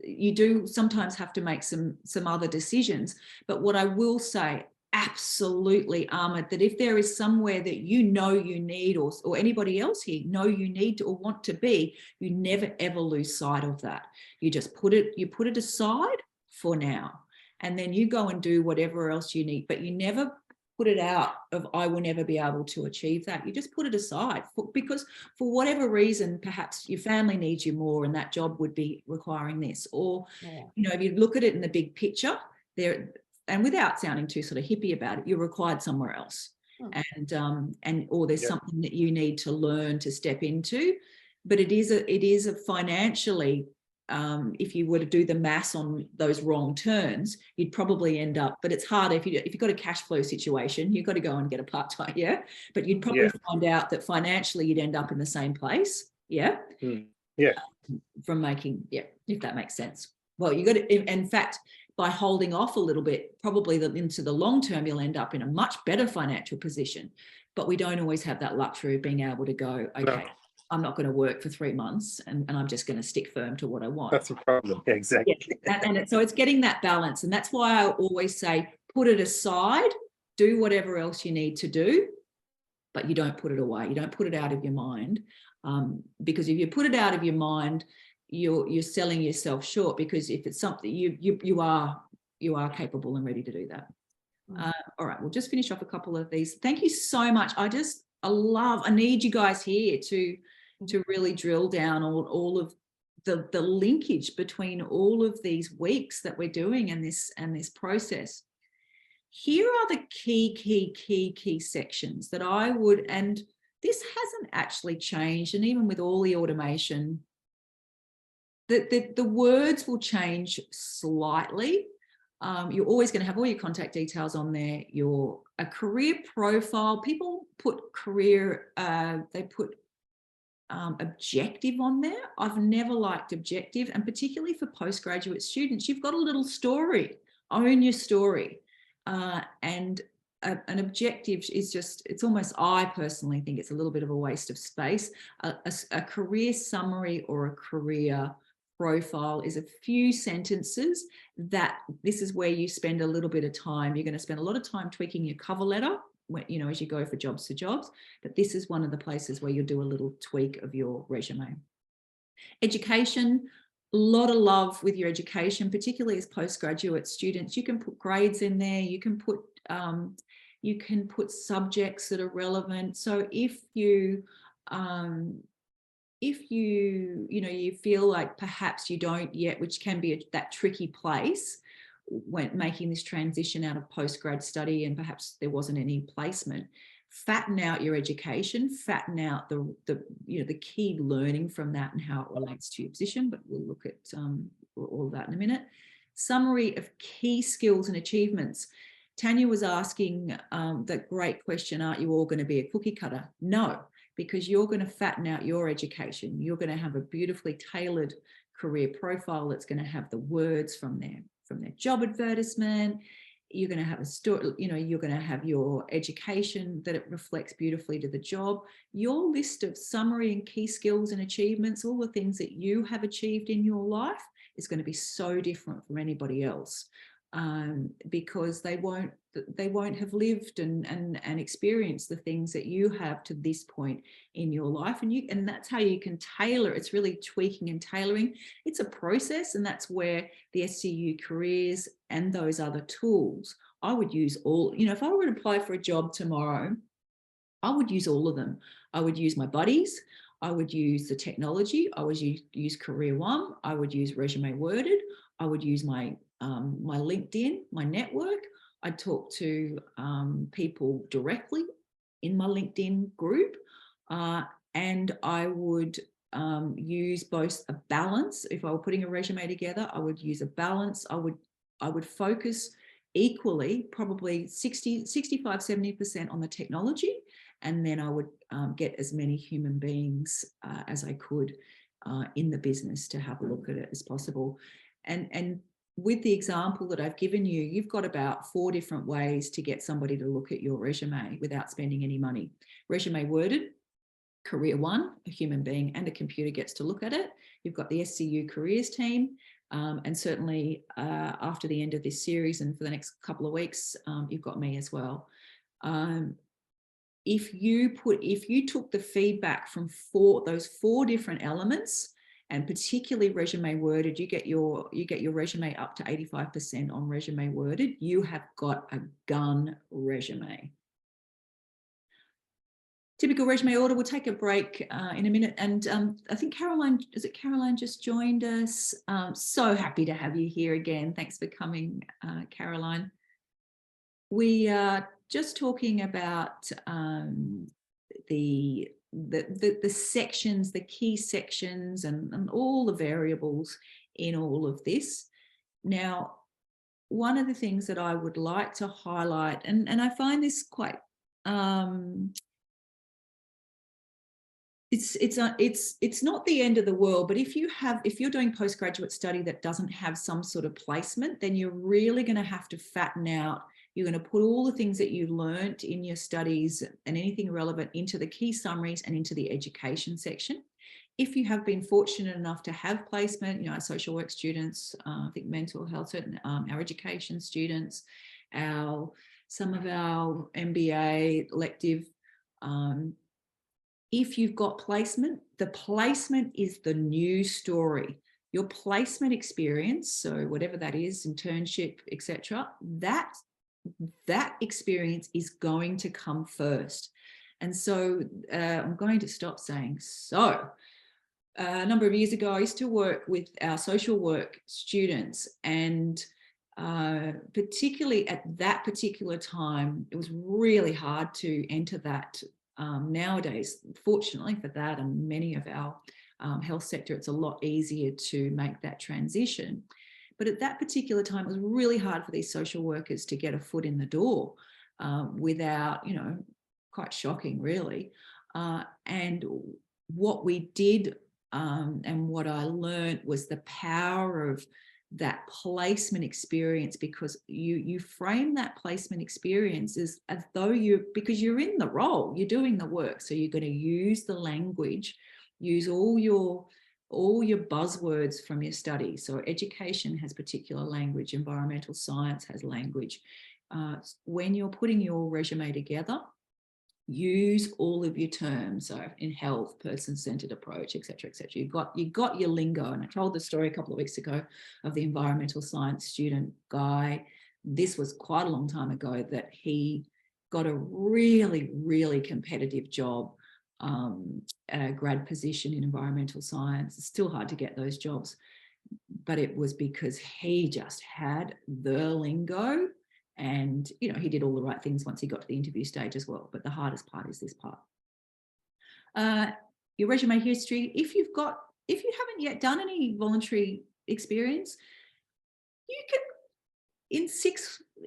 You do sometimes have to make some other decisions. But what I will say, absolutely, Ahmed, that if there is somewhere that you need, or anybody else here you need to or want to be, you never ever lose sight of that. You just put it aside for now, and then you go and do whatever else you need. But you never put it out of, I will never be able to achieve that. You just put it aside because for whatever reason, perhaps your family needs you more and that job would be requiring this. Or, if you look at it in the big picture there, and without sounding too sort of hippie about it, you're required somewhere else. Or there's something that you need to learn to step into. But it is a financially, if you were to do the maths on those wrong turns, you'd probably end up, but it's harder if you've got a cash flow situation, you've got to go and get a part-time, but you'd probably find out that financially you'd end up in the same place, from making, if that makes sense. Well, you got to, in fact, by holding off a little bit, probably into the long term, you'll end up in a much better financial position. But we don't always have that luxury of being able to go, okay, I'm not going to work for 3 months and I'm just going to stick firm to what I want. That's a problem. Yeah, exactly. So it's getting that balance. And that's why I always say, put it aside, do whatever else you need to do, but you don't put it away. You don't put it out of your mind. Because if you put it out of your mind, you're selling yourself short, because if it's something you are capable and ready to do that. All right, we'll just finish off a couple of these. Thank you so much. I need you guys here to really drill down all of the linkage between all of these weeks that we're doing and this process. Here are the key sections that I would, and this hasn't actually changed, and even with all the automation, the words will change slightly. You're always going to have all your contact details on there. A career profile. People put career, they put objective on there. I've never liked objective, and particularly for postgraduate students, you've got a little story. Own your story. And an objective is just, it's almost, I personally think it's a little bit of a waste of space. A career summary or a career profile is a few sentences that this is where you spend a little bit of time. You're going to spend a lot of time tweaking your cover letter when, as you go for jobs to jobs, but this is one of the places where you'll do a little tweak of your resume. Education, a lot of love with your education, particularly as postgraduate students. You can put grades in there. You can put subjects that are relevant. So if you you feel like perhaps you don't yet, which can be that tricky place when making this transition out of postgrad study, and perhaps there wasn't any placement, fatten out your education, fatten out the key learning from that and how it relates to your position. But we'll look at all of that in a minute. Summary of key skills and achievements. Tanya was asking that great question, aren't you all going to be a cookie cutter? No, because you're going to fatten out your education. You're going to have a beautifully tailored career profile that's going to have the words from their job advertisement. you're going to have a story, you know, you're going to have your education that it reflects beautifully to the job, your list of summary and key skills and achievements, all the things that you have achieved in your life is going to be so different from anybody else, because they won't have lived and experienced the things that you have to this point in your life. And that's how you can tailor. It's really tweaking and tailoring. It's a process, and that's where the SCU careers and those other tools, I would use all, you know, if I were to apply for a job tomorrow, I would use all of them. I would use my buddies. I would use the technology. I would use Career One. I would use Resume Worded. I would use my my LinkedIn, my network. I'd talk to people directly in my LinkedIn group, and I would use both a balance. If I were putting a resume together, I would use a balance. I would focus equally, probably 65, 70% on the technology, and then I would get as many human beings as I could in the business to have a look at it as possible. And with the example that I've given you, you've got about 4 different ways to get somebody to look at your resume without spending any money. Resume Worded, Career One, a human being and a computer gets to look at it. You've got the SCU careers team, and certainly after the end of this series and for the next couple of weeks, you've got me as well. If you took the feedback from those 4 different elements, and particularly Resume Worded, you get your resume up to 85% on Resume Worded, you have got a gun resume. Typical resume order. We'll take a break in a minute. And I think Caroline just joined us? So happy to have you here again. Thanks for coming, Caroline. We are just talking about the sections, the key sections, and all the variables in all of this. Now, one of the things that I would like to highlight, and I find this quite it's not the end of the world, but if you're doing postgraduate study that doesn't have some sort of placement, then you're really going to have to fatten out. You're going to put all the things that you learnt in your studies and anything relevant into the key summaries and into the education section. If you have been fortunate enough to have placement, you know, our social work students, I think mental health, certain, our education students, some of our MBA elective, if you've got placement, the placement is the new story. Your placement experience, so whatever that is, internship, etc., that experience is going to come first. And so I'm going to stop saying so. A number of years ago, I used to work with our social work students, and particularly at that particular time, it was really hard to enter that. Nowadays, fortunately for that and many of our health sector, it's a lot easier to make that transition. But at that particular time, it was really hard for these social workers to get a foot in the door without, you know, quite shocking, really. And what we did and what I learned was the power of that placement experience, because you frame that placement experience as though because you're in the role, you're doing the work. So you're going to use the language, use all your buzzwords from your study. So education has particular language, environmental science has language. When you're putting your resume together, use all of your terms. So in health, person-centered approach, etc., etc. You got your lingo. And I told the story a couple of weeks ago of the environmental science student guy. This was quite a long time ago that he got a really, really competitive job, a grad position in environmental science. It's still hard to get those jobs, but it was because he just had the lingo. And, you know, he did all the right things once he got to the interview stage as well. But the hardest part is this part. Your resume history. If you haven't yet done any voluntary experience, you can,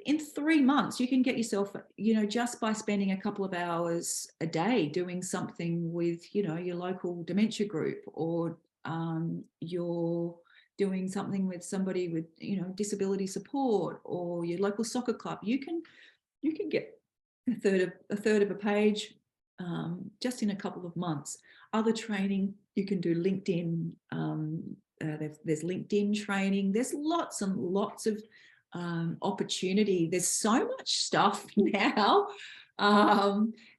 in 3 months, you can get yourself, you know, just by spending a couple of hours a day doing something with, you know, your local dementia group or your doing something with somebody with, you know, disability support, or your local soccer club, you can get a third of a page just in a couple of months. Other training, you can do LinkedIn. There's LinkedIn training. There's lots and lots of opportunity. There's so much stuff now.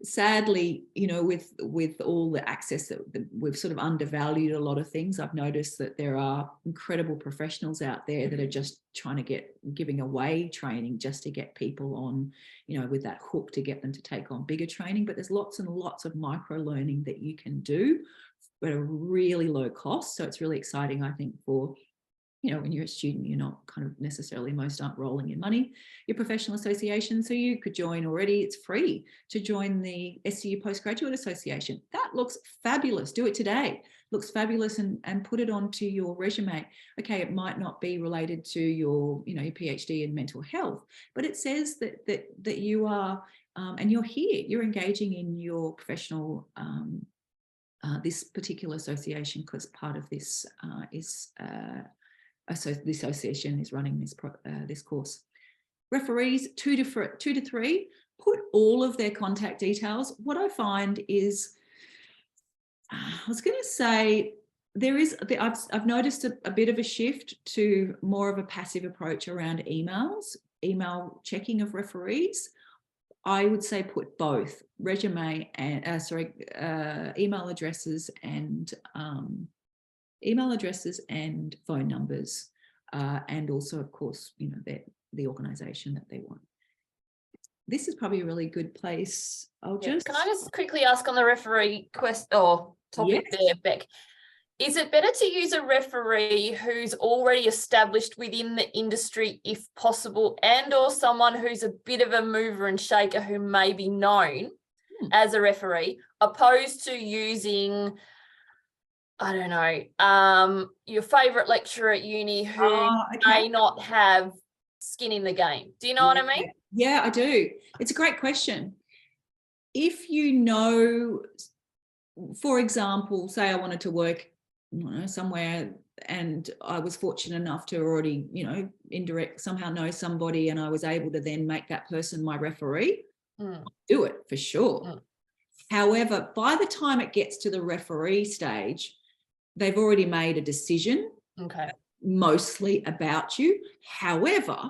Sadly, you know, with all the access that we've sort of undervalued a lot of things. I've noticed that there are incredible professionals out there that are just trying to giving away training just to get people on, you know, with that hook to get them to take on bigger training. But there's lots and lots of micro learning that you can do at a really low cost. So it's really exciting, I think, for, you know, when you're a student, you're not kind of necessarily, most aren't rolling in money, your professional association. So you could join already. It's free to join the SCU Postgraduate Association. That looks fabulous. Do it today. Looks fabulous, and put it onto your resume. Okay, it might not be related to your, you know, your PhD in mental health, but it says that you are, and you're here, you're engaging in your professional, this particular association, because part of this so the association is running this course. Referees, two to three, put all of their contact details. What I find is, I was going to say, I've noticed a bit of a shift to more of a passive approach around email checking of referees. I would say put both resume and email addresses and phone numbers, and also, of course, you know, the organisation that they want. This is probably a really good place. Can I just quickly ask on the referee topic there, Bec? Is it better to use a referee who's already established within the industry, if possible, and or someone who's a bit of a mover and shaker who may be known as a referee, opposed to using, I don't know, your favourite lecturer at uni who may not have skin in the game? Do you know what I mean? Yeah, I do. It's a great question. If you know, for example, say I wanted to work, I don't know, somewhere, and I was fortunate enough to already, you know, somehow know somebody, and I was able to then make that person my referee, do it for sure. However, by the time it gets to the referee stage, they've already made a decision, mostly about you. However,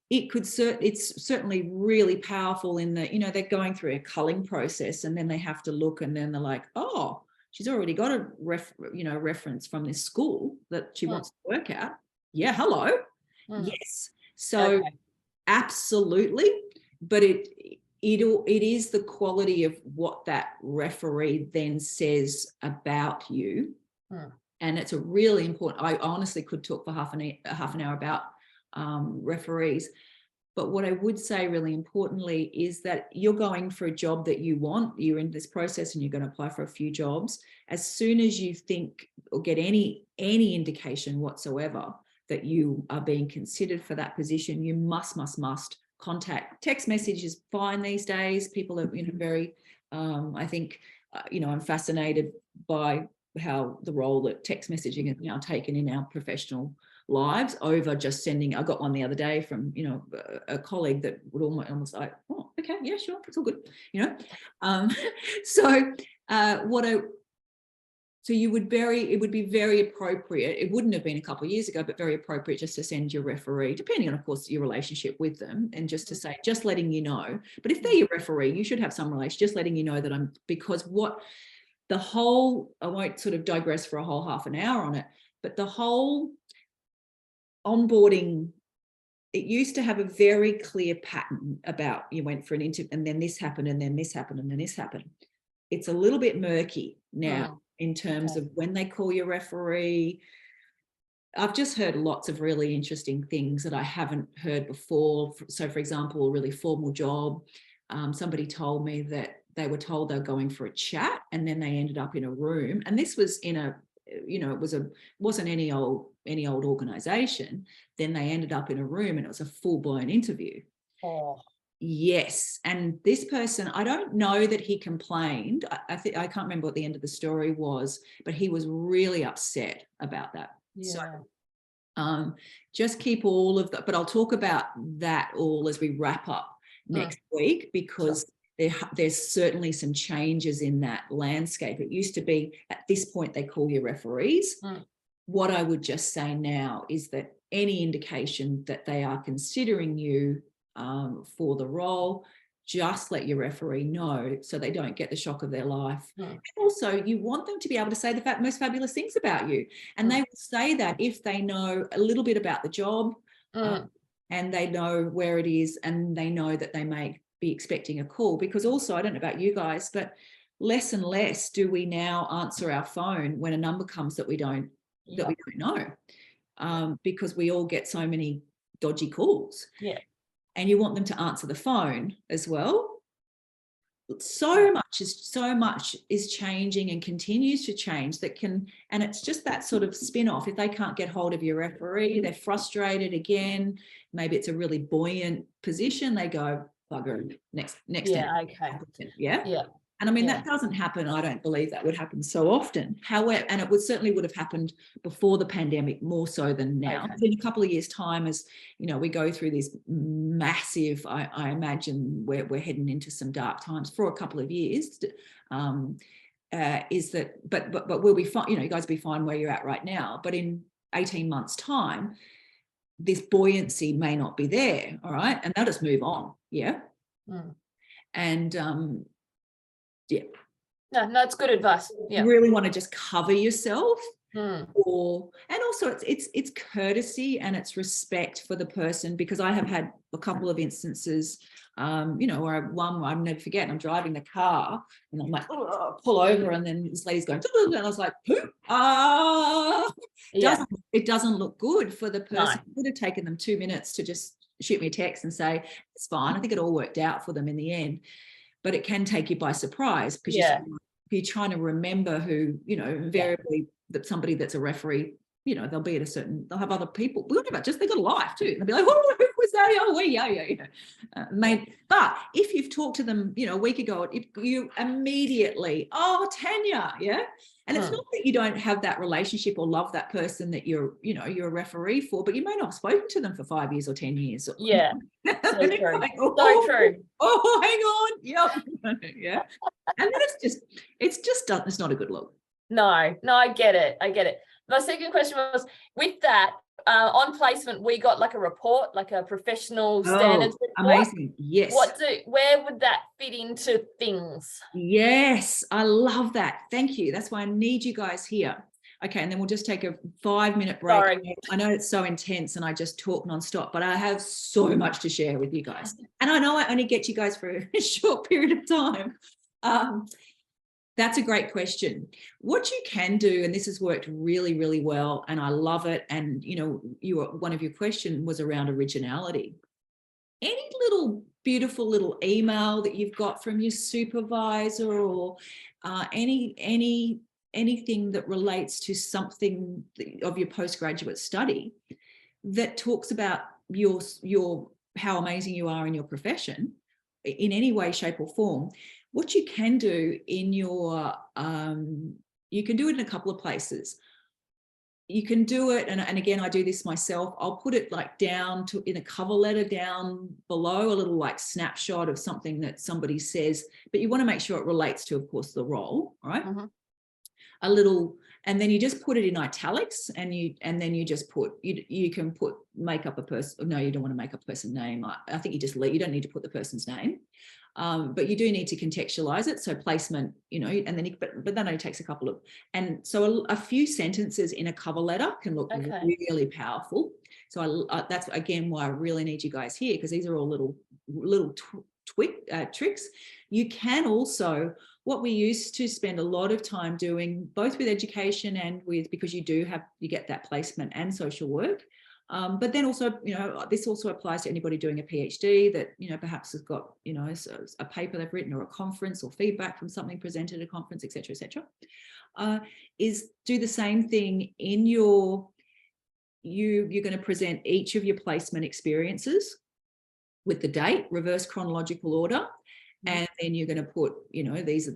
it's certainly really powerful in that, you know, they're going through a culling process, and then they have to look, and then they're like, oh, she's already got a reference from this school that she wants to work at. Yeah, hello. Yes. So absolutely, but it is the quality of what that referee then says about you. And it's a really important, I honestly could talk for half an hour about referees. But what I would say really importantly is that you're going for a job that you want, you're in this process and you're going to apply for a few jobs. As soon as you think or get any indication whatsoever that you are being considered for that position, you must contact. Text message is fine these days. People are, you know, very, I think, you know, I'm fascinated by how the role that text messaging is now taken in our professional lives over just sending. I got one the other day from, you know, a colleague that would almost like, oh, okay, yeah, sure, it's all good, you know. So it would be very appropriate. It wouldn't have been a couple of years ago, but very appropriate just to send your referee, depending on, of course, your relationship with them, and just to say, just letting you know. But if they're your referee, you should have some relation, just letting you know that because the whole, I won't sort of digress for a whole half an hour on it, but the whole onboarding, it used to have a very clear pattern about you went for an interview and then this happened and then this happened and then this happened. It's a little bit murky now in terms of when they call your referee. I've just heard lots of really interesting things that I haven't heard before. So, for example, a really formal job, somebody told me that they were told they were going for a chat, and then they ended up in a room. And this was in a, you know, wasn't any old organization. Then they ended up in a room, and it was a full-blown interview. Yes. And this person, I don't know that he complained. I can't remember what the end of the story was, but he was really upset about that. So Just keep all of that, but I'll talk about that all as we wrap up next week, because there's certainly some changes in that landscape. It used to be at this point they call you referees. What I would just say now is that any indication that they are considering you for the role, just let your referee know so they don't get the shock of their life. And also, you want them to be able to say the most fabulous things about you. And they will say that if they know a little bit about the job and they know where it is, and they know that they may be expecting a call. Because also, I don't know about you guys, but less and less do we now answer our phone when a number comes that we don't know, because we all get so many dodgy calls. And you want them to answer the phone as well. So much is changing and continues to change and it's just that sort of spin-off. If they can't get hold of your referee, they're frustrated again. Maybe it's a really buoyant position. They go, bugger, next. Yeah. And I mean, that doesn't happen. I don't believe that would happen so often. However, and it certainly would have happened before the pandemic, more so than now. In a couple of years' time, as you know, we go through this massive, I imagine we're heading into some dark times for a couple of years. Is that, but we'll be fine. You know, you guys will be fine where you're at right now. But in 18 months' time, this buoyancy may not be there. All right, and they'll just move on. Yeah. And no, it's good advice. You really want to just cover yourself, and also it's courtesy and it's respect for the person, because I have had a couple of instances, you know, where I'll never forget, I'm driving the car and I'm like, pull over, and then this lady's going, and I was like, it doesn't look good for the person. It would have taken them 2 minutes to just shoot me a text and say, it's fine. I think it all worked out for them in the end. But it can take you by surprise, because you're trying to remember who, you know, invariably that somebody that's a referee, you know, they'll have other people. We'll talk about they got a life too. They'll be like, oh, who was that? Oh, yeah. But if you've talked to them, you know, a week ago, if you immediately, Tanya, and it's not that you don't have that relationship or love that person that you're a referee for, but you may not have spoken to them for 5 years or 10 years. So true. Like, true. Oh, hang on. Yeah. And then it's not a good look. No, I get it. My second question was, with that, on placement, we got like a report, like a professional standards report. Amazing. Yes. Where would that fit into things? Yes, I love that. Thank you. That's why I need you guys here. Okay, and then we'll just take a 5-minute break. Sorry. I know it's so intense and I just talk nonstop, but I have so much to share with you guys. And I know I only get you guys for a short period of time. That's a great question. What you can do, and this has worked really, really well, and I love it. And, you know, one of your questions was around originality. Any little beautiful little email that you've got from your supervisor, or anything that relates to something of your postgraduate study that talks about your how amazing you are in your profession in any way, shape or form. What you can do in your, you can do it in a couple of places. You can do it, and again, I do this myself. I'll put it like down in a cover letter down below, a little like snapshot of something that somebody says, but you want to make sure it relates to, of course, the role, right? A little, and then you just put it in italics, and then you just put, you can make up a person. No, you don't want to make up a person's name. I think you don't need to put the person's name. But you do need to contextualize it. So placement, you know, and then but that only takes a couple of, and so a few sentences in a cover letter can look really powerful. So that's again why I really need you guys here, because these are all little tricks. You can also, what we used to spend a lot of time doing, both with education and because you get that placement and social work. But then also, you know, this also applies to anybody doing a PhD that, you know, perhaps has got, you know, a paper they've written or a conference or feedback from something presented at a conference, et cetera, is do the same thing in you're going to present each of your placement experiences with the date, reverse chronological order. And then you're going to put, you know, these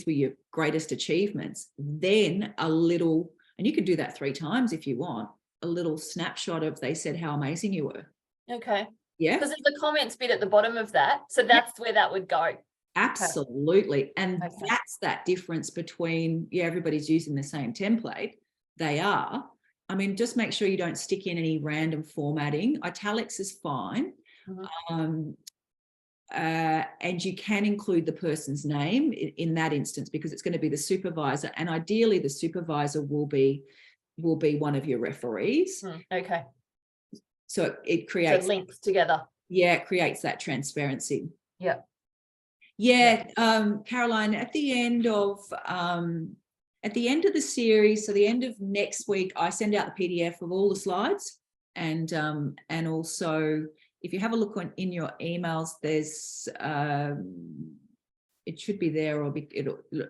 were your greatest achievements. Then a little, and you can do that 3 times if you want. a little snapshot of, they said how amazing you were. Okay. Yeah. Because there's the comments bit at the bottom of that. So that's where that would go. Absolutely. And Okay. that's that difference between, yeah, everybody's using the same template. They are. I mean, just make sure you don't stick in any random formatting. Italics is fine. And you can include the person's name in that instance, because it's going to be the supervisor, and ideally the supervisor will be one of your referees. Okay. So it creates, so links together. Yeah, it creates that transparency. Yeah. Yeah. Caroline, at the end of the series, so the end of next week, I send out the PDF of all the slides, and also, if you have a look in your emails, there's it should be there, or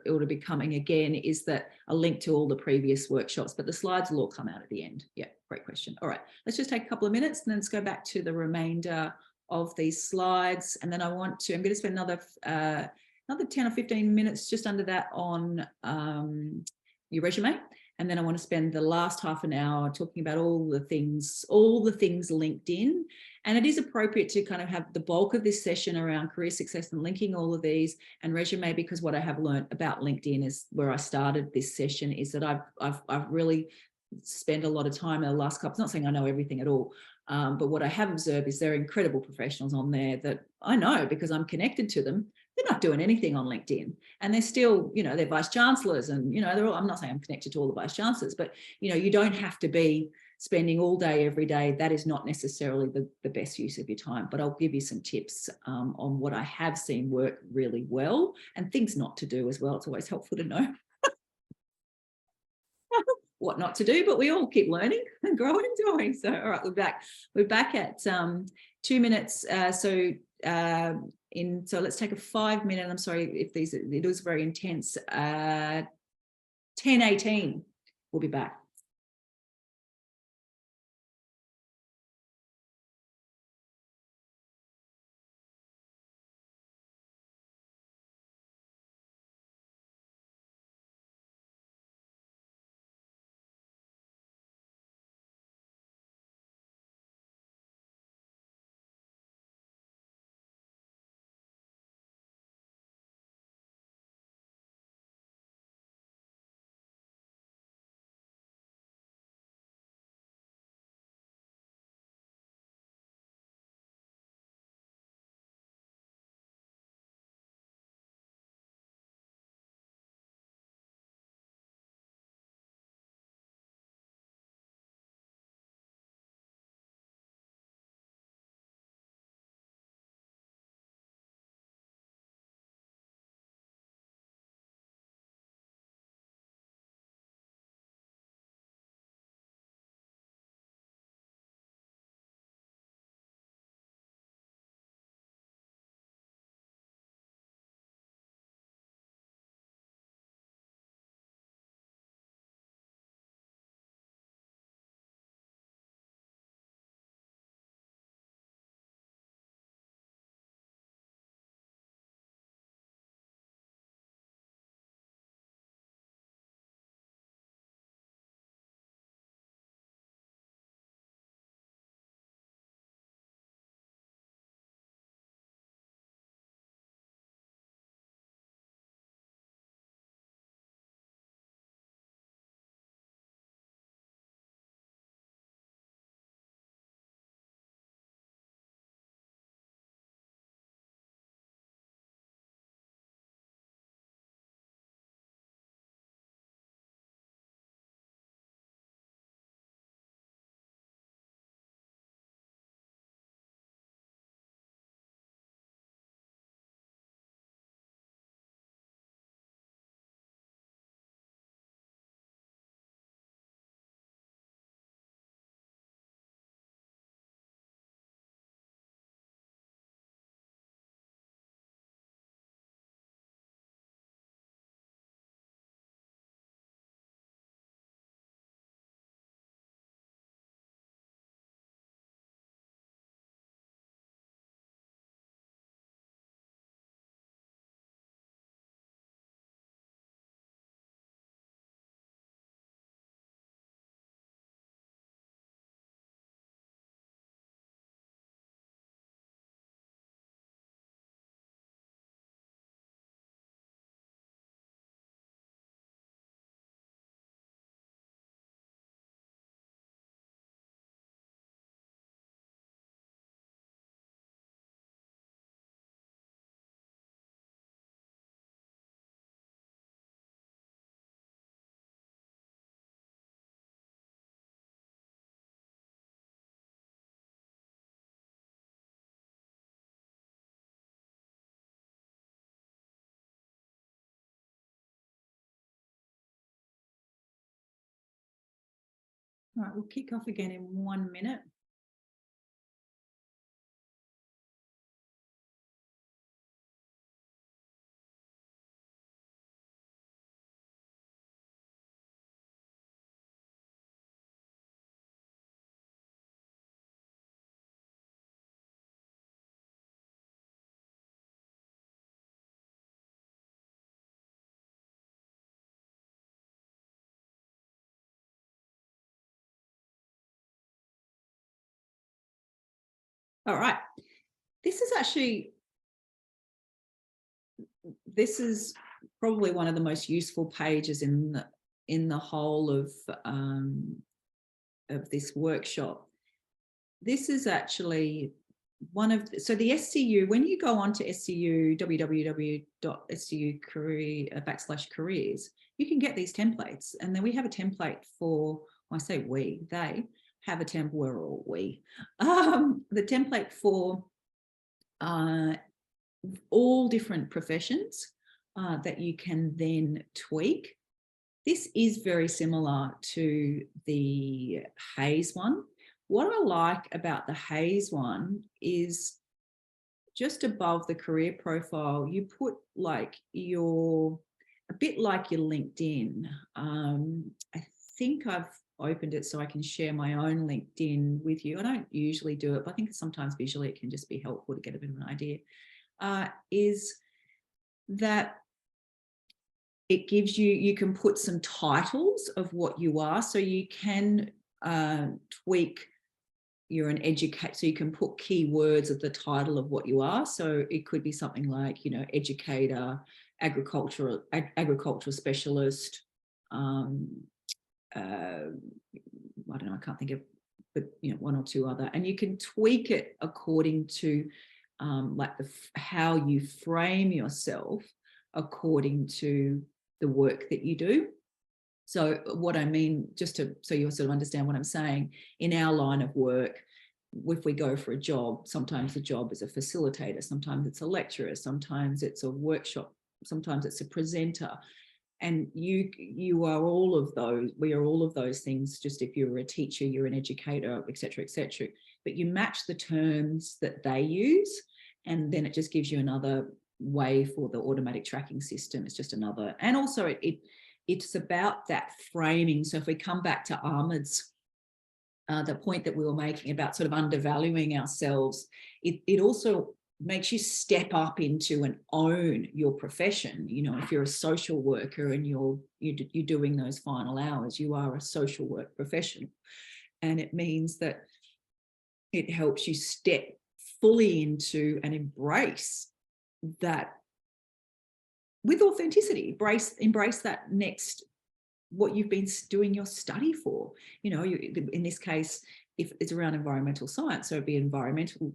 it'll be coming again, is that a link to all the previous workshops, but the slides will all come out at the end. Yeah, great question. All right, let's just take a couple of minutes and then let's go back to the remainder of these slides. And then I'm going to spend another 10 or 15 minutes, just under that, on your resume. And then I want to spend the last half an hour talking about all the things LinkedIn. And it is appropriate to kind of have the bulk of this session around career success and linking all of these and resume, because what I have learned about LinkedIn is, where I started this session, is that I've really spent a lot of time in the last couple, not saying I know everything at all, but what I have observed is there are incredible professionals on there that I know because I'm connected to them. They're not doing anything on LinkedIn, and they're still, they're vice chancellors, and, they're all, I'm not saying I'm connected to all the vice chancellors, but, you don't have to be spending all day, every day. That is not necessarily the best use of your time, but I'll give you some tips on what I have seen work really well, and things not to do as well. It's always helpful to know what not to do, but we all keep learning and growing and doing. So, all right, we're back at 2 minutes. So let's take a 5-minute. I'm sorry if it was very intense. 10:18. We'll be back. All right, we'll kick off again in 1 minute. All right, this is probably one of the most useful pages in the whole of this workshop. This is actually so the SCU, when you go on to SCU, www.scu.careers, you can get these templates. And then we have a template for, when I say we, they have a template, we're all we. The template for all different professions that you can then tweak. This is very similar to the Hayes one. What I like about the Hayes one is just above the career profile, you put like a bit like your LinkedIn. I think I've opened it so I can share my own LinkedIn with you. I don't usually do it, but I think sometimes visually it can just be helpful to get a bit of an idea. Is that it gives you can put some titles of what you are, so you can tweak. You're an educator, so you can put keywords of the title of what you are. So it could be something like, educator, agricultural specialist. I don't know, I can't think of, but one or two other, and you can tweak it according to like how you frame yourself according to the work that you do. So what I mean, just so you sort of understand what I'm saying, in our line of work, if we go for a job, sometimes the job is a facilitator, sometimes it's a lecturer, sometimes it's a workshop, sometimes it's a presenter. And you are all of those, we are all of those things. Just if you're a teacher, you're an educator, et cetera, but you match the terms that they use, and then it just gives you another way for the automatic tracking system. It's just another, and also it's about that framing. So if we come back to Ahmed's, the point that we were making about sort of undervaluing ourselves, it also makes you step up into and own your profession. If you're a social worker and you're doing those final hours, you are a social work professional. And it means that it helps you step fully into and embrace that with authenticity, embrace that next, what you've been doing your study for. In this case, if it's around environmental science, so it'd be environmental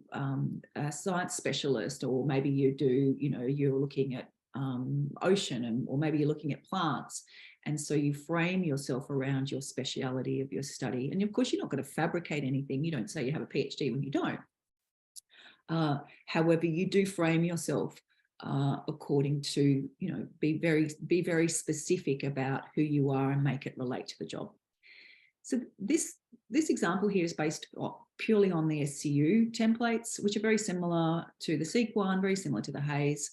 science specialist, or maybe you do, you're looking at ocean, or maybe you're looking at plants. And so you frame yourself around your speciality of your study. And of course, you're not going to fabricate anything. You don't say you have a PhD when you don't. However, you do frame yourself according to, be very specific about who you are and make it relate to the job. So this example here is based purely on the SCU templates, which are very similar to the Seek one, very similar to the Hayes.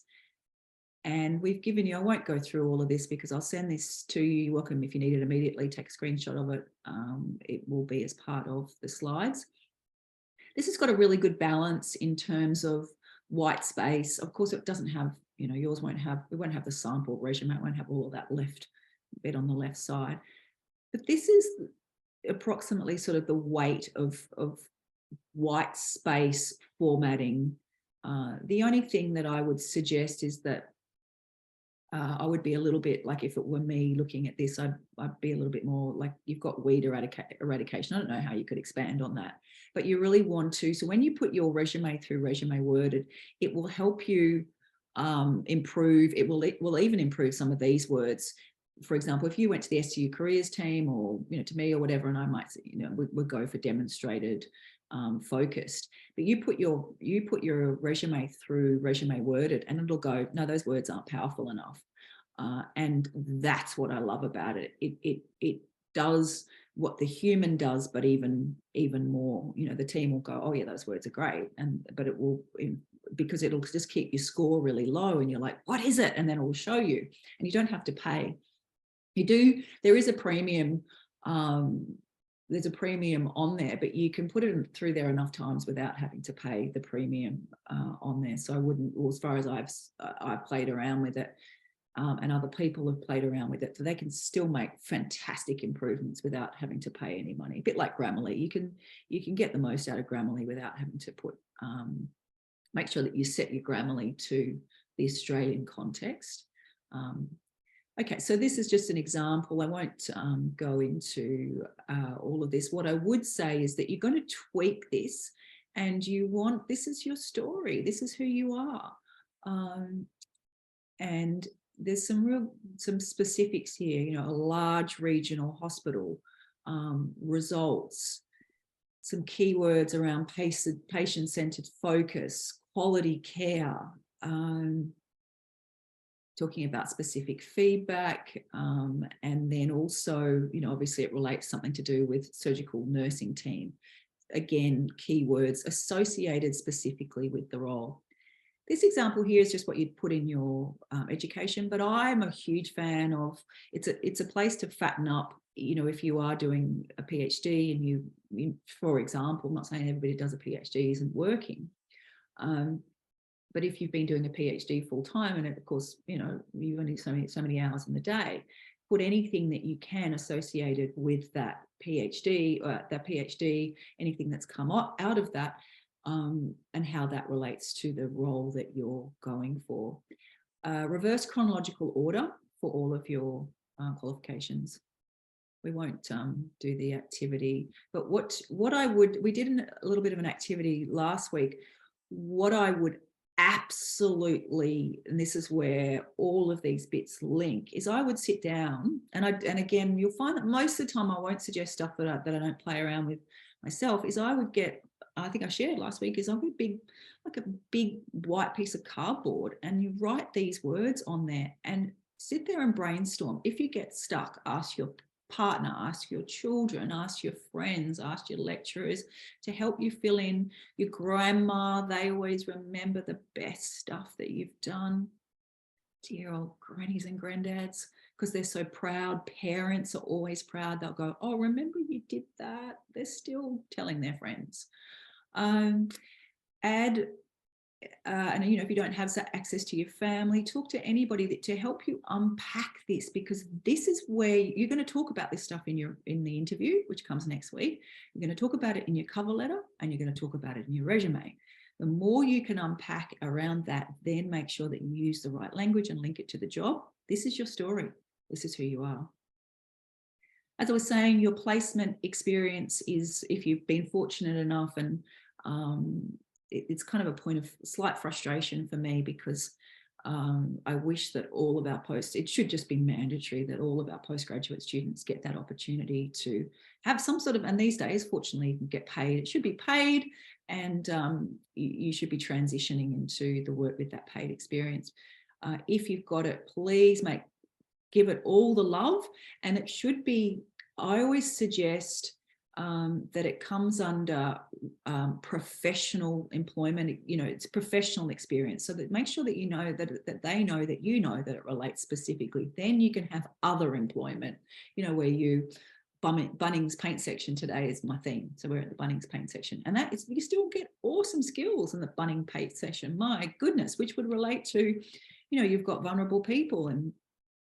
And we've given you, I won't go through all of this because I'll send this to you. You're welcome, if you need it immediately, take a screenshot of it. It will be as part of the slides. This has got a really good balance in terms of white space. Of course, it doesn't have, yours won't have, we won't have the sample resume, it won't have all of that left bit on the left side. But this is approximately sort of the weight of white space formatting. The only thing that I would suggest is that I would be a little bit like, if it were me looking at this, I'd be a little bit more like, you've got weed eradication. I don't know how you could expand on that, but you really want to. So when you put your resume through Resume Worded, it will help you improve. It will even improve some of these words. For example, if you went to the SCU careers team, or to me or whatever, and I might say, we'd go for demonstrated, focused, but you put your resume through Resume Worded, and it'll go, no, those words aren't powerful enough. And that's what I love about it. It does what the human does, but even more. You know, the team will go, oh yeah, those words are great, but it will, because it'll just keep your score really low, and you're like, what is it? And then it will show you, and you don't have to pay. There is a premium. There's a premium on there, but you can put it through there enough times without having to pay the premium on there. So I wouldn't, well, as far as I've played around with it, and other people have played around with it, so they can still make fantastic improvements without having to pay any money. A bit like Grammarly, you can get the most out of Grammarly without having to put, make sure that you set your Grammarly to the Australian context. Okay, so this is just an example. I won't go into all of this. What I would say is that you're going to tweak this, and this is your story. This is who you are. And there's some specifics here, you know, a large regional hospital, results, some keywords around patient-centered focus, quality care, talking about specific feedback, and then also, you know, obviously it relates something to do with surgical nursing team. Again, keywords associated specifically with the role. This example here is just what you'd put in your education, but I'm a huge fan of, it's a place to fatten up. You know, if you are doing a PhD and you, for example, I'm not saying everybody does a PhD isn't working, but if you've been doing a PhD full time, and of course, you know, you only so many hours in the day, put anything that you can associated with that PhD, anything that's come out of that, and how that relates to the role that you're going for. Reverse chronological order for all of your qualifications. We won't do the activity, but we did a little bit of an activity last week. What I would absolutely, and this is where all of these bits link, is I would sit down, and again, you'll find that most of the time I won't suggest stuff that I don't play around with myself, is I would get, I think I shared last week, is I would like a big white piece of cardboard, and you write these words on there and sit there and brainstorm. If you get stuck, ask your partner, ask your children, ask your friends, ask your lecturers to help you fill in. Your grandma, they always remember the best stuff that you've done. Dear old grannies and granddads, because they're so proud. Parents are always proud. They'll go, oh, remember you did that? They're still telling their friends. And you know, if you don't have access to your family, talk to anybody to help you unpack this, because this is where you're going to talk about this stuff in the interview, which comes next week. You're going to talk about it in your cover letter, and you're going to talk about it in your resume. The more you can unpack around that, then make sure that you use the right language and link it to the job. This is your story. This is who you are. As I was saying, your placement experience is, if you've been fortunate enough, and it's kind of a point of slight frustration for me, because I wish that all of our it should just be mandatory that all of our postgraduate students get that opportunity to have some sort of, and these days, fortunately, you can get paid. It should be paid, and you should be transitioning into the work with that paid experience. If you've got it, please give it all the love, and it should be, I always suggest that it comes under professional employment. You know, it's professional experience, so that make sure that you know that they know that you know that it relates specifically. Then you can have other employment, you know, where Bunnings paint section today is my theme, so we're at the Bunnings paint section, and that is, you still get awesome skills in the Bunnings paint section, my goodness, which would relate to, you know, you've got vulnerable people and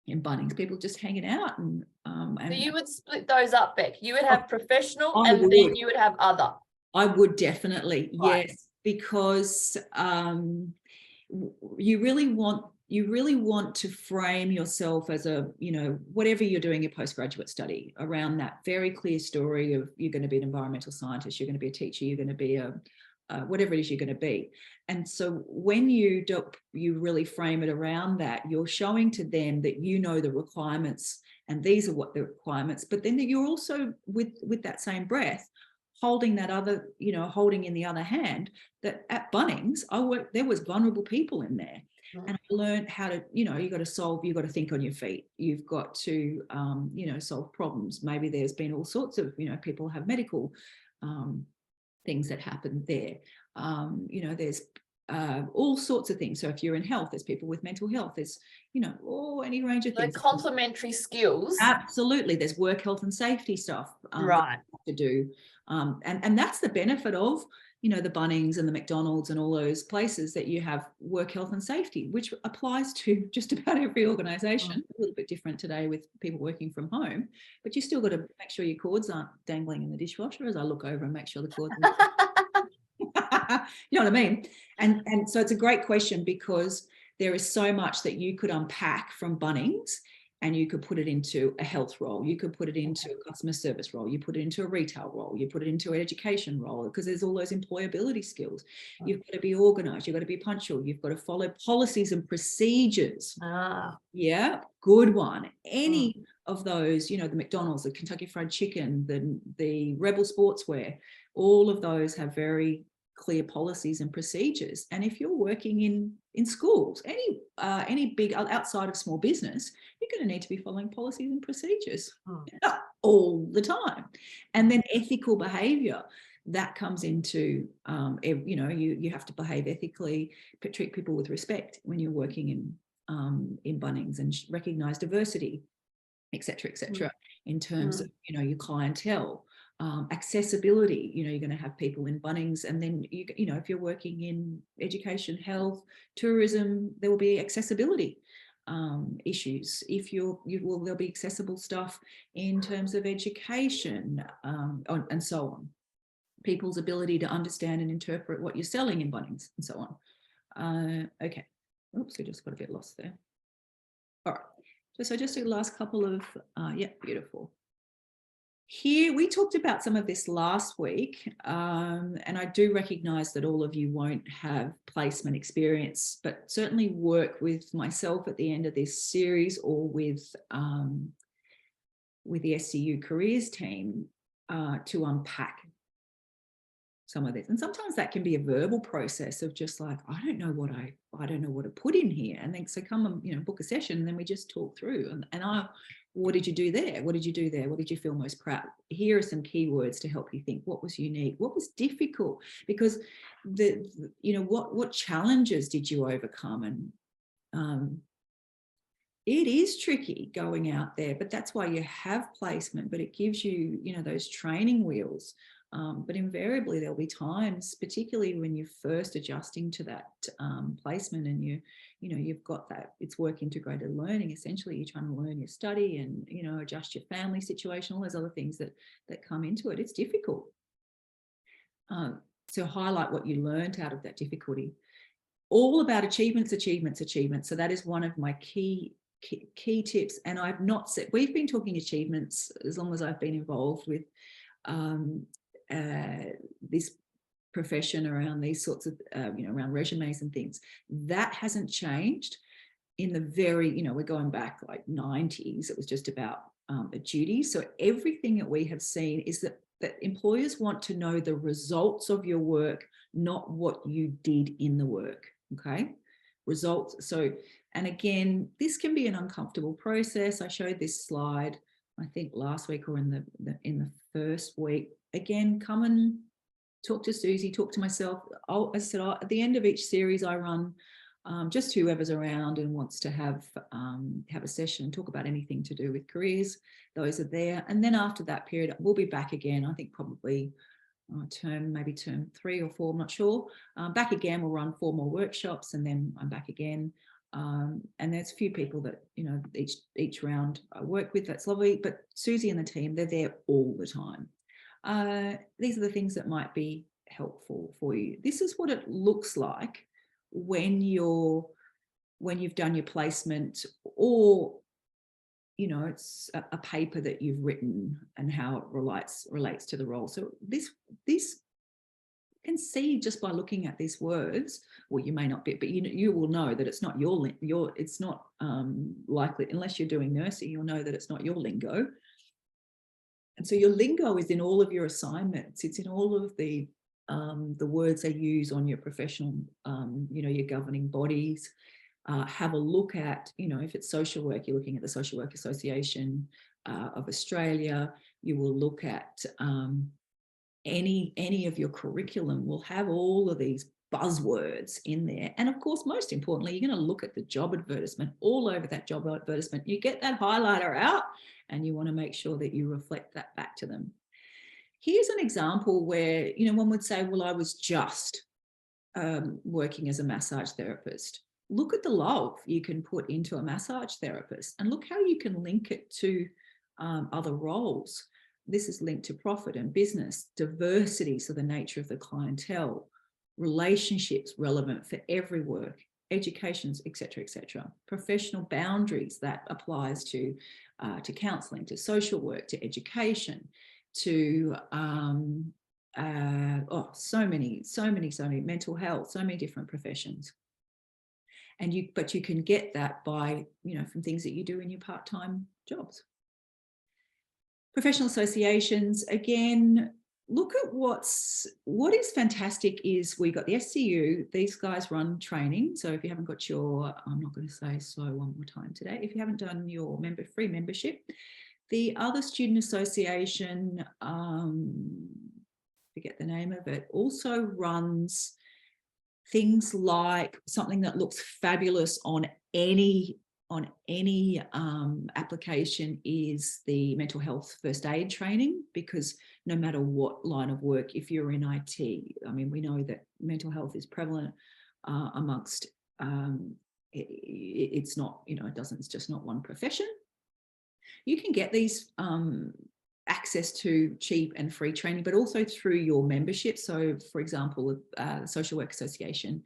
in Bunnings, people just hanging out, and so you would split those up, Bec. You would have professional, and then you would have other. I would definitely, right. Yes, because you really want to frame yourself as a, you know, whatever you're doing your postgraduate study, around that very clear story of, you're going to be an environmental scientist, you're going to be a teacher, you're going to be whatever it is you're going to be. And so when you really frame it around that, you're showing to them that you know the requirements, and these are what the requirements, but then you're also with that same breath holding that other, you know, holding in the other hand that at Bunnings, there was vulnerable people in there. And I learned how to, you've got to think on your feet. You've got to, solve problems. Maybe there's been all sorts of, people have medical things that happen there. There's all sorts of things. So if you're in health, there's people with mental health. There's, any range of things. The complementary skills. Absolutely. There's work health and safety stuff right to do. And that's the benefit of, the Bunnings and the McDonald's and all those places that you have work health and safety, which applies to just about every organisation. A little bit different today with people working from home, but you still got to make sure your cords aren't dangling in the dishwasher as I look over and make sure the cords are you know what I mean? And so it's a great question, because there is so much that you could unpack from Bunnings, and you could put it into a health role, you could put it into a customer service role, you put it into a retail role, you put it into an education role, because there's all those employability skills. You've got to be organised, you've got to be punctual, you've got to follow policies and procedures. Yeah, good one. Any of those, the McDonald's, the Kentucky Fried Chicken, the Rebel Sportswear, all of those have very clear policies and procedures. And if you're working in schools, any big outside of small business, you're going to need to be following policies and procedures all the time. And then ethical behavior, that comes into you have to behave ethically, treat people with respect when you're working in Bunnings, and recognize diversity, etc., in terms of your clientele. Accessibility, you're going to have people in Bunnings, and then if you're working in education, health, tourism, there will be accessibility issues. There'll be accessible stuff in terms of education, and so on. People's ability to understand and interpret what you're selling in Bunnings, and so on. Okay. Oops, we just got a bit lost there. All right. So just the last couple of, beautiful. Here, we talked about some of this last week, and I do recognise that all of you won't have placement experience, but certainly work with myself at the end of this series, or with the SCU careers team to unpack some of this. And sometimes that can be a verbal process of just like, I don't know what to put in here. And then so come and book a session, and then we just talk through. And what did you do there? What did you do there? What did you feel most proud? Here are some keywords to help you think. What was unique? What was difficult? Because what challenges did you overcome? And it is tricky going out there, but that's why you have placement. But it gives you, those training wheels. But invariably there'll be times, particularly when you're first adjusting to that placement, and you've got that, it's work integrated learning. Essentially, you're trying to learn your study and, adjust your family situation, all those other things that come into it. It's difficult. So highlight what you learned out of that difficulty. All about achievements. So that is one of my key tips. And I've not said, we've been talking achievements as long as I've been involved with this profession around these sorts of, around resumes and things. That hasn't changed in the very, we're going back like 90s. It was just about a duty. So everything that we have seen is that employers want to know the results of your work, not what you did in the work. Okay. Results. So, and again, this can be an uncomfortable process. I showed this slide, I think last week or in the first week. Again, come and talk to Susie, talk to myself. As I said, at the end of each series I run, just whoever's around and wants to have a session, talk about anything to do with careers, those are there. And then after that period, we'll be back again, I think probably term 3 or 4, I'm not sure. Back again, we'll run 4 more workshops, and then I'm back again. And there's a few people that, each round I work with, that's lovely. But Susie and the team, they're there all the time. These are the things that might be helpful for you. This is what it looks like when you've done your placement, or it's a paper that you've written and how it relates to the role. So this you can see just by looking at these words, well, you may not be, but you will know that it's not it's not likely, unless you're doing nursing, you'll know that it's not your lingo. And so your lingo is in all of your assignments. It's in all of the words they use on your professional, your governing bodies. have a look at, if it's social work, you're looking at the Social Work Association of Australia. You will look at any of your curriculum will have all of these buzzwords in there. And of course, most importantly, you're going to look at the job advertisement. All over that job advertisement, you get that highlighter out and you want to make sure that you reflect that back to them. Here's an example where, one would say, well, I was just working as a massage therapist. Look at the love you can put into a massage therapist and look how you can link it to other roles. This is linked to profit and business, diversity, so the nature of the clientele, relationships relevant for every work, educations, etc., professional boundaries that applies to counselling, to social work, to education, to so many mental health, so many different professions. But you can get that by, from things that you do in your part-time jobs. Professional associations, again, look at what is fantastic is we got the SCU, these guys run training. So if you haven't got your, I'm not going to say slow one more time today, if you haven't done your free membership, the other student association, forget the name of it, also runs things like something that looks fabulous on any application is the mental health first aid training, because no matter what line of work, if you're in IT, I mean, we know that mental health is prevalent amongst, it's not, it's just not one profession. You can get these access to cheap and free training, but also through your membership. So for example, the Social Work Association,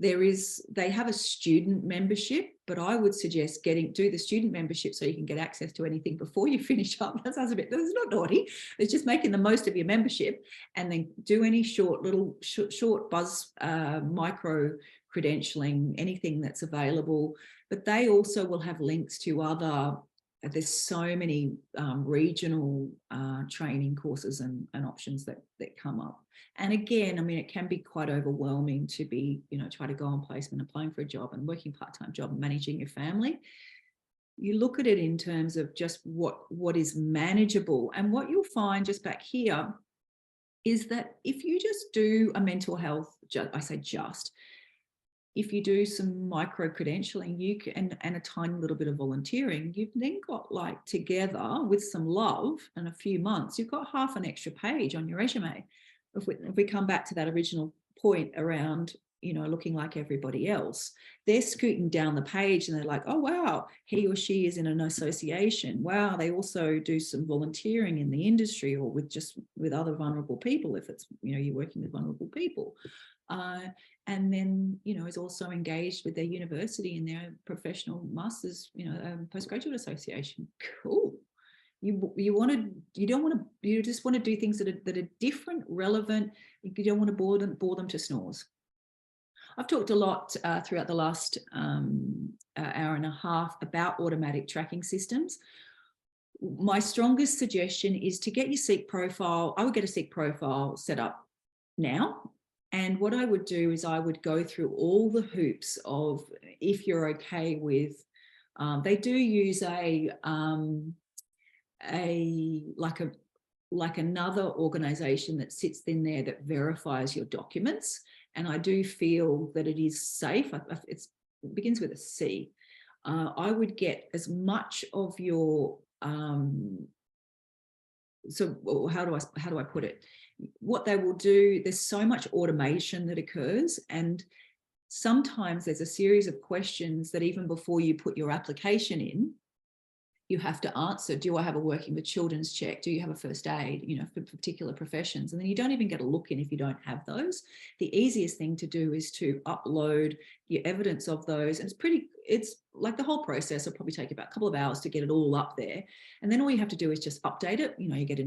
they have a student membership, but I would suggest do the student membership so you can get access to anything before you finish up. That sounds that's not naughty. It's just making the most of your membership, and then do any short buzz micro credentialing, anything that's available. But they also will have links to other. There's so many regional training courses and options that come up. And again, I mean, it can be quite overwhelming to be, try to go on placement, applying for a job and working part-time job and managing your family. You look at it in terms of just what is manageable. And what you'll find just back here is that if you just do a mental health, if you do some micro credentialing, you can, and a tiny little bit of volunteering, you've then got, like, together with some love and a few months, you've got half an extra page on your resume. If we come back to that original point around, looking like everybody else, they're scooting down the page and they're like, oh, wow, he or she is in an association. Wow, they also do some volunteering in the industry or with other vulnerable people, if it's, you're working with vulnerable people. And then, is also engaged with their university and their professional masters, postgraduate association. Cool. You just want to do things that are different, relevant. You don't want to bore them to snores. I've talked a lot throughout the last hour and a half about automatic tracking systems. My strongest suggestion is to get your SEEK profile. I would get a SEEK profile set up now. And what I would do is I would go through all the hoops of, if you're okay with, they do use like another organization that sits in there that verifies your documents. And I do feel that it is safe. It begins with a C. I would get as much of your, so how do I put it? What they will do, there's so much automation that occurs, and sometimes there's a series of questions that even before you put your application in, you have to answer. Do I have a working with children's check? Do you have a first aid, for particular professions? And then you don't even get a look in if you don't have those. The easiest thing to do is to upload your evidence of those. And it's like the whole process will probably take about a couple of hours to get it all up there. And then all you have to do is just update it. You get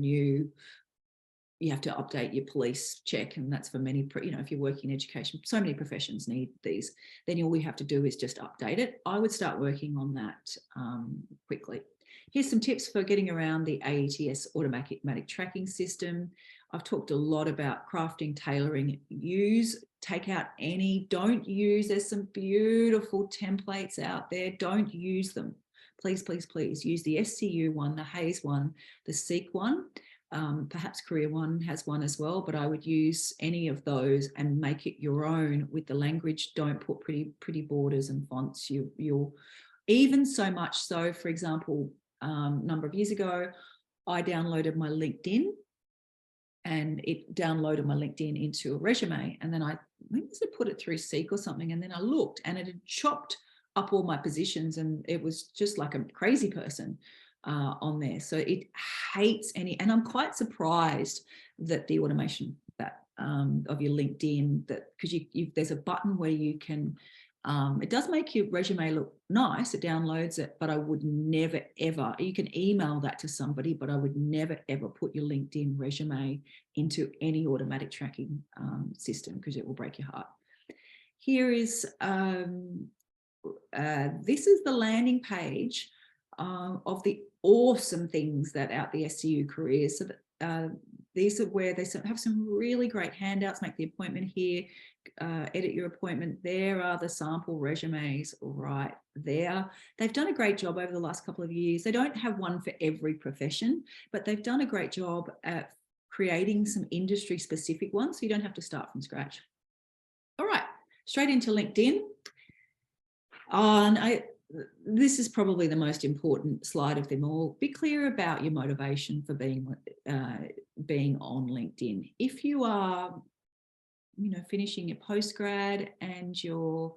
you have to update your police check, and that's for many, if you're working in education, so many professions need these. Then all we have to do is just update it. I would start working on that quickly. Here's some tips for getting around the AETS automatic tracking system. I've talked a lot about crafting, tailoring. Use take out any, don't use, there's some beautiful templates out there. Don't use them. Please, please, please use the SCU one, the Hayes one, the Seek one. Perhaps Career One has one as well, but I would use any of those and make it your own with the language. Don't put pretty borders and fonts. You'll even so much so, for example, a number of years ago, I downloaded my LinkedIn, and it downloaded my LinkedIn into a resume. And then I put it through Seek or something. And then I looked, and it had chopped up all my positions, and it was just like a crazy person on there. So it hates any, and I'm quite surprised that the automation that of your LinkedIn, that because there's a button where you can, it does make your resume look nice, it downloads it, but I would never ever, you can email that to somebody, but I would never ever put your LinkedIn resume into any automatic tracking system, because it will break your heart. Here is, this is the landing page of the awesome things that out the SCU careers. So that, these are where they have some really great handouts. Make the appointment here, edit your appointment. There are the sample resumes right there. They've done a great job over the last couple of years. They don't have one for every profession, but they've done a great job at creating some industry specific ones, so you don't have to start from scratch. All right, straight into LinkedIn. And this is probably the most important slide of them all. Be clear about your motivation for being on LinkedIn. If you are, finishing your postgrad and you're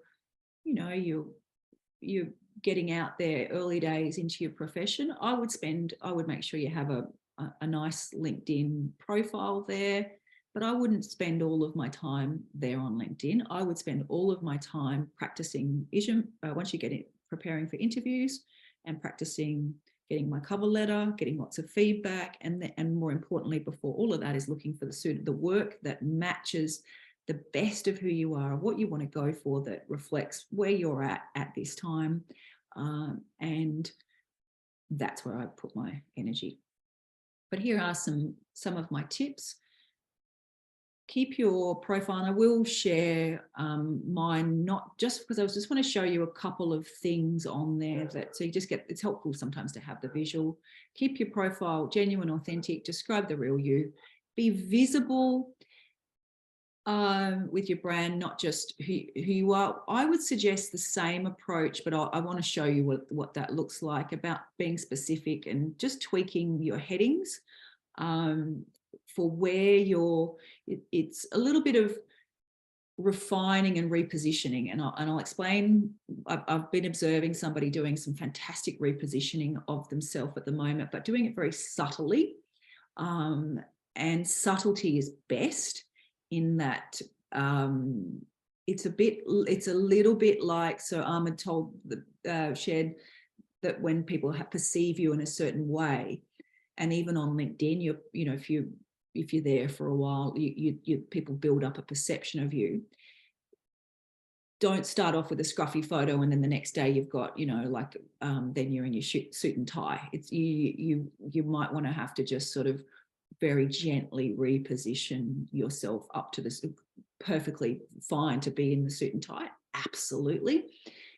getting out there early days into your profession, I would make sure you have a nice LinkedIn profile there. But I wouldn't spend all of my time there on LinkedIn. I would spend all of my time practicing once you get it, preparing for interviews, and practicing getting my cover letter, getting lots of feedback, and more importantly, before all of that, is looking for the work that matches the best of who you are, what you want to go for, that reflects where you're at this time, and that's where I put my energy. But here are some of my tips. Keep your profile, and I will share mine, not just because I just want to show you a couple of things on there so you just get, it's helpful sometimes to have the visual. Keep your profile genuine, authentic, describe the real you, be visible with your brand, not just who you are. I would suggest the same approach, but I want to show you what that looks like, about being specific and just tweaking your headings for where it's a little bit of refining and repositioning, and I'll explain. I've been observing somebody doing some fantastic repositioning of themselves at the moment, but doing it very subtly, and subtlety is best in that. It's a little bit like, so Ahmed shared that when people perceive you in a certain way, and even on LinkedIn, if you're there for a while, people build up a perception of you. Don't start off with a scruffy photo and then the next day you've got, then you're in your suit and tie. It's you might want to have to just sort of very gently reposition yourself up to this. Perfectly fine to be in the suit and tie, absolutely,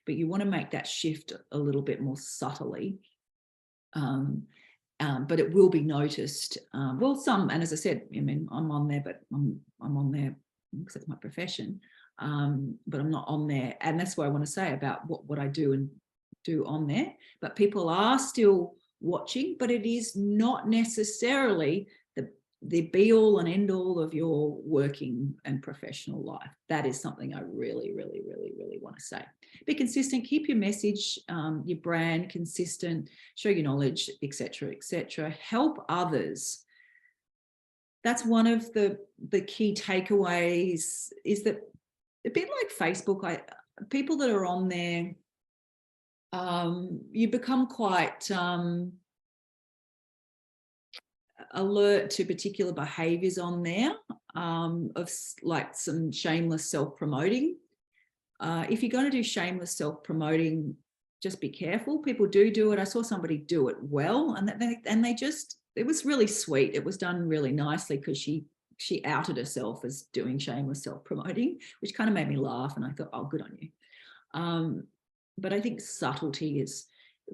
but you want to make that shift a little bit more subtly. But it will be noticed. And as I said, I'm on there, but I'm on there because it's my profession. But I'm not on there, and that's what I want to say about what I do and do on there. But people are still watching, but it is not necessarily the be all and end all of your working and professional life. That is something I really, really, really, really want to say. Be consistent, keep your message, your brand consistent, show your knowledge, etc., etc. Help others. That's one of the key takeaways, is that a bit like Facebook, people that are on there, you become quite alert to particular behaviors on there, of like some shameless self-promoting. If you're going to do shameless self-promoting, just be careful. People do it. I saw somebody do it well, and it was really sweet. It was done really nicely because she she outed herself as doing shameless self-promoting, which kind of made me laugh. And I thought, oh, good on you. But I think subtlety is,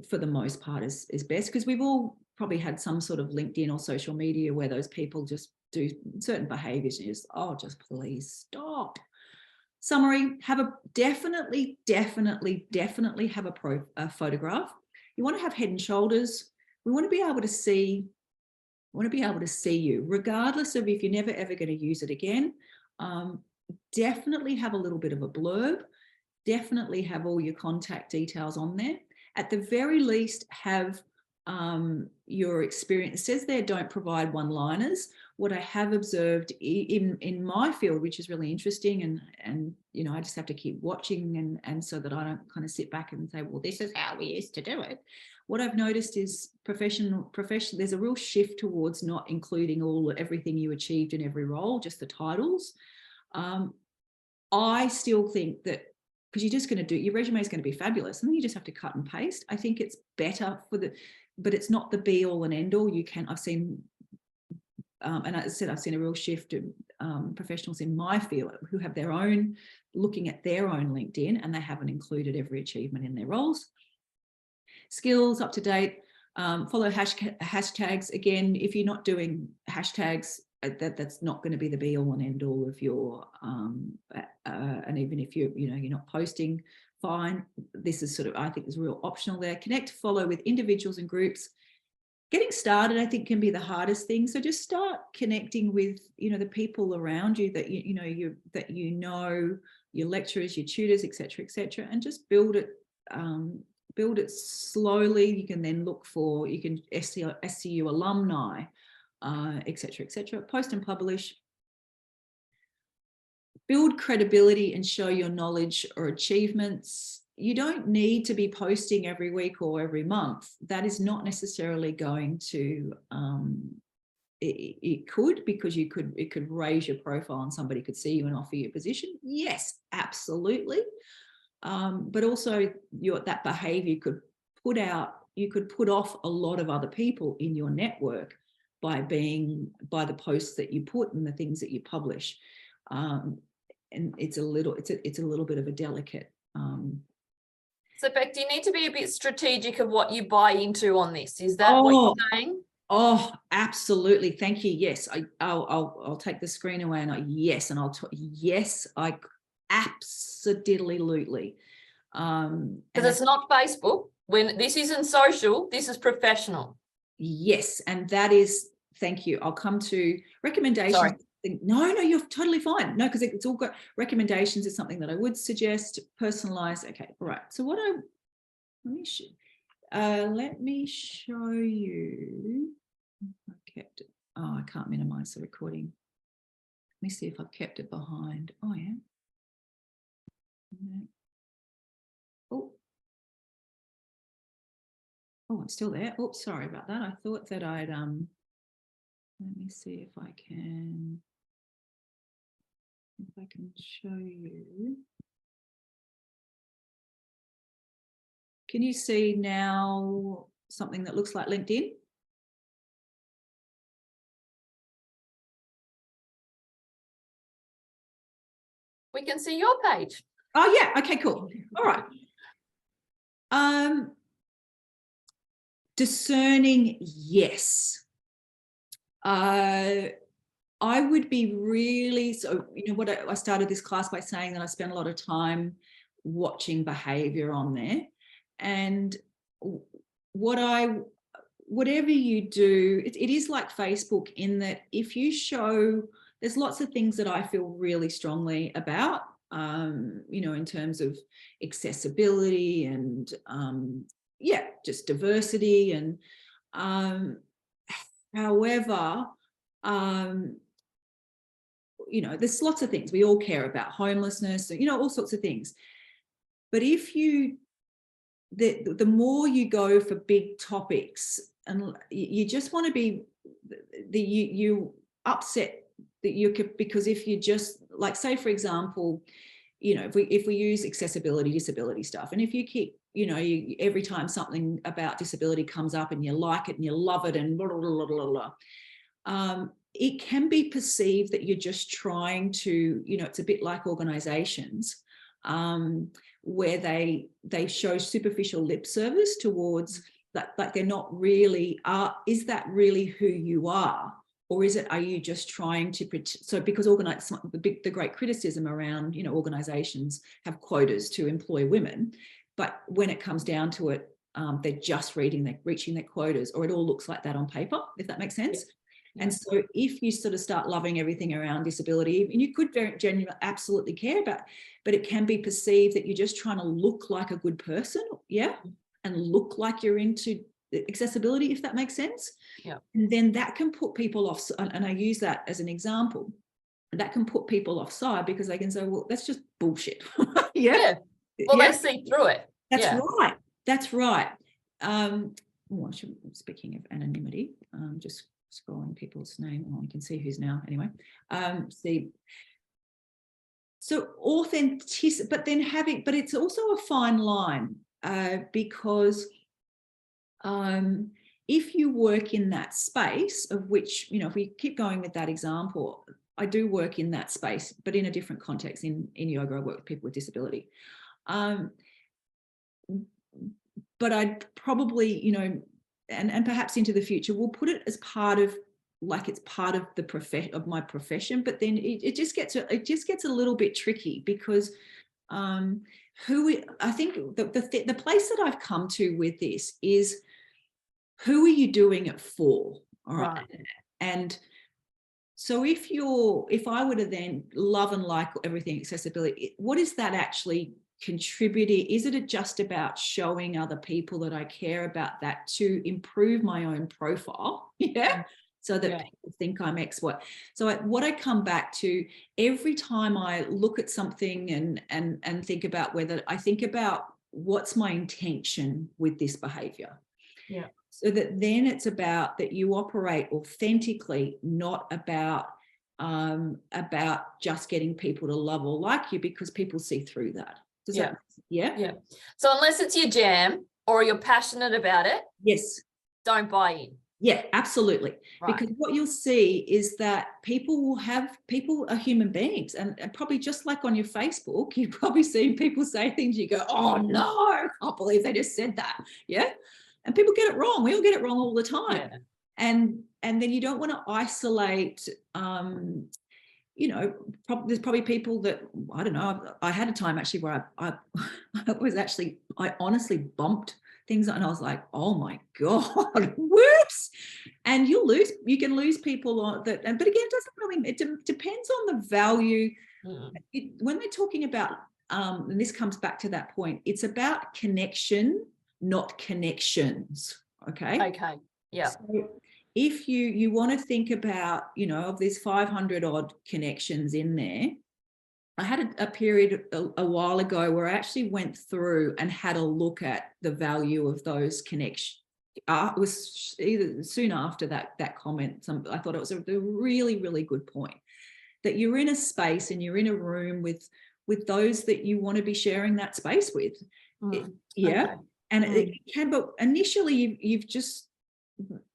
for the most part, is best, because we've all probably had some sort of LinkedIn or social media where those people just do certain behaviors and you just, oh, just please stop. Summary, definitely have a photograph. You want to have head and shoulders. We want to be able to see, you, regardless of if you're never ever going to use it again. Definitely have a little bit of a blurb. Definitely have all your contact details on there. At the very least, have your experience. It says there, don't provide one-liners. What I have observed in my field, which is really interesting, and you know, I just have to keep watching, and so that I don't kind of sit back and say, well, this is how we used to do it. What I've noticed is professional. There's a real shift towards not including everything you achieved in every role, just the titles. I still think that, because you're just going to do, your resume is going to be fabulous, and then you just have to cut and paste. I think it's better but it's not the be all and end all. I've seen, and as I said, I've seen a real shift in professionals in my field who have looking at their own LinkedIn, and they haven't included every achievement in their roles. Skills, up to date, follow hashtags. Again, if you're not doing hashtags, that's not going to be the be all and end all of your, and even if you're not posting, fine. This is sort of, I think, is real optional there. Connect, follow with individuals and groups. Getting started, I think, can be the hardest thing. So just start connecting with, the people around you that you know, your lecturers, your tutors, etc., and just build it slowly. You can then look for, you can SCU alumni, etc. Post and publish. Build credibility and show your knowledge or achievements. You don't need to be posting every week or every month. That is not necessarily going to, it could, because it could raise your profile and somebody could see you and offer you a position. Yes, absolutely. But also that behavior could put off a lot of other people in your network by the posts that you put and the things that you publish. And it's a little bit of a delicate. So, Bec, do you need to be a bit strategic of what you buy into on this? Is that what you're saying? Oh, absolutely. Thank you. Yes, I'll take the screen away, and I absolutely. Because it's not Facebook. When this isn't social, this is professional. Yes, and that is. Thank you. I'll come to recommendations. Sorry. No, you're totally fine. No, because it's all got recommendations is something that I would suggest. Personalized. Okay, all right. So let me show you. I kept it. Oh, I can't minimize the recording. Let me see if I've kept it behind. Oh yeah. Oh, I'm still there. Oh, sorry about that. I thought that I'd let me see if I can show you. Can you see now something that looks like LinkedIn? We can see your page. Oh yeah, okay, cool. All right. Discerning, yes. I would be really, so what I started this class by saying that I spent a lot of time watching behavior on there, and whatever you do, it is like Facebook in that if you show, there's lots of things that I feel really strongly about, in terms of accessibility and just diversity, and however, there's lots of things we all care about, homelessness, all sorts of things. But if the more you go for big topics, and you just want to be, you upset that you could, because if you just, like, say for example, if we use accessibility, disability stuff, and if you keep, every time something about disability comes up and you like it and you love it and blah, blah, blah, blah, blah, it can be perceived that you're just trying to, it's a bit like organizations where they show superficial lip service towards that, like they're not really, is that really who you are? Or are you just trying to, so because the great criticism around, organizations have quotas to employ women, but when it comes down to it, they're just reaching their quotas, or it all looks like that on paper, if that makes sense. Yeah. And so if you sort of start loving everything around disability, and you could very genuinely absolutely care about, but it can be perceived that you're just trying to look like a good person, yeah, and look like you're into accessibility, if that makes sense. Yeah. And then that can put people off, and I use that as an example, that can put people offside because they can say, well, that's just bullshit. Yeah. Well, they see through it. That's right. That's right. Speaking of anonymity, just scrolling people's name. Oh, you can see who's now. Anyway, so authenticity, but it's also a fine line because if you work in that space of which, if we keep going with that example, I do work in that space, but in a different context. In yoga, I work with people with disability. But I'd probably, and perhaps into the future, we'll put it as part of, like it's part of of my profession. But then it just gets a little bit tricky because I think the place that I've come to with this is, who are you doing it for? All right. And so if I were to then love and like everything accessibility, what is that actually contributing? Is it just about showing other people that I care about that to improve my own profile? Yeah. So that people think I'm X, what. So what I come back to every time I look at something and think about what's my intention with this behavior. Yeah. So that then it's about that you operate authentically, not about just getting people to love or like you, because people see through that. Yeah. So unless it's your jam or you're passionate about it, yes, don't buy in. Yeah, absolutely. Right. Because what you'll see is that people are human beings, and probably just like on your Facebook, you've probably seen people say things, you go, oh no, I can't believe they just said that. Yeah. And people get it wrong. We all get it wrong all the time. Yeah. And then you don't want to isolate, there's probably people that, I don't know, I had a time actually where I honestly bumped things and I was like, oh my God, whoops. And you can lose people on that. But again, it depends on the value. When they're talking about, and this comes back to that point, it's about connection, not connections. Okay. Yeah. So if you want to think about, of these 500 odd connections in there, I had a period a while ago where I actually went through and had a look at the value of those connections. It was either soon after that comment. I thought it was a really, really good point, that you're in a space and you're in a room with those that you want to be sharing that space with. And it can, but initially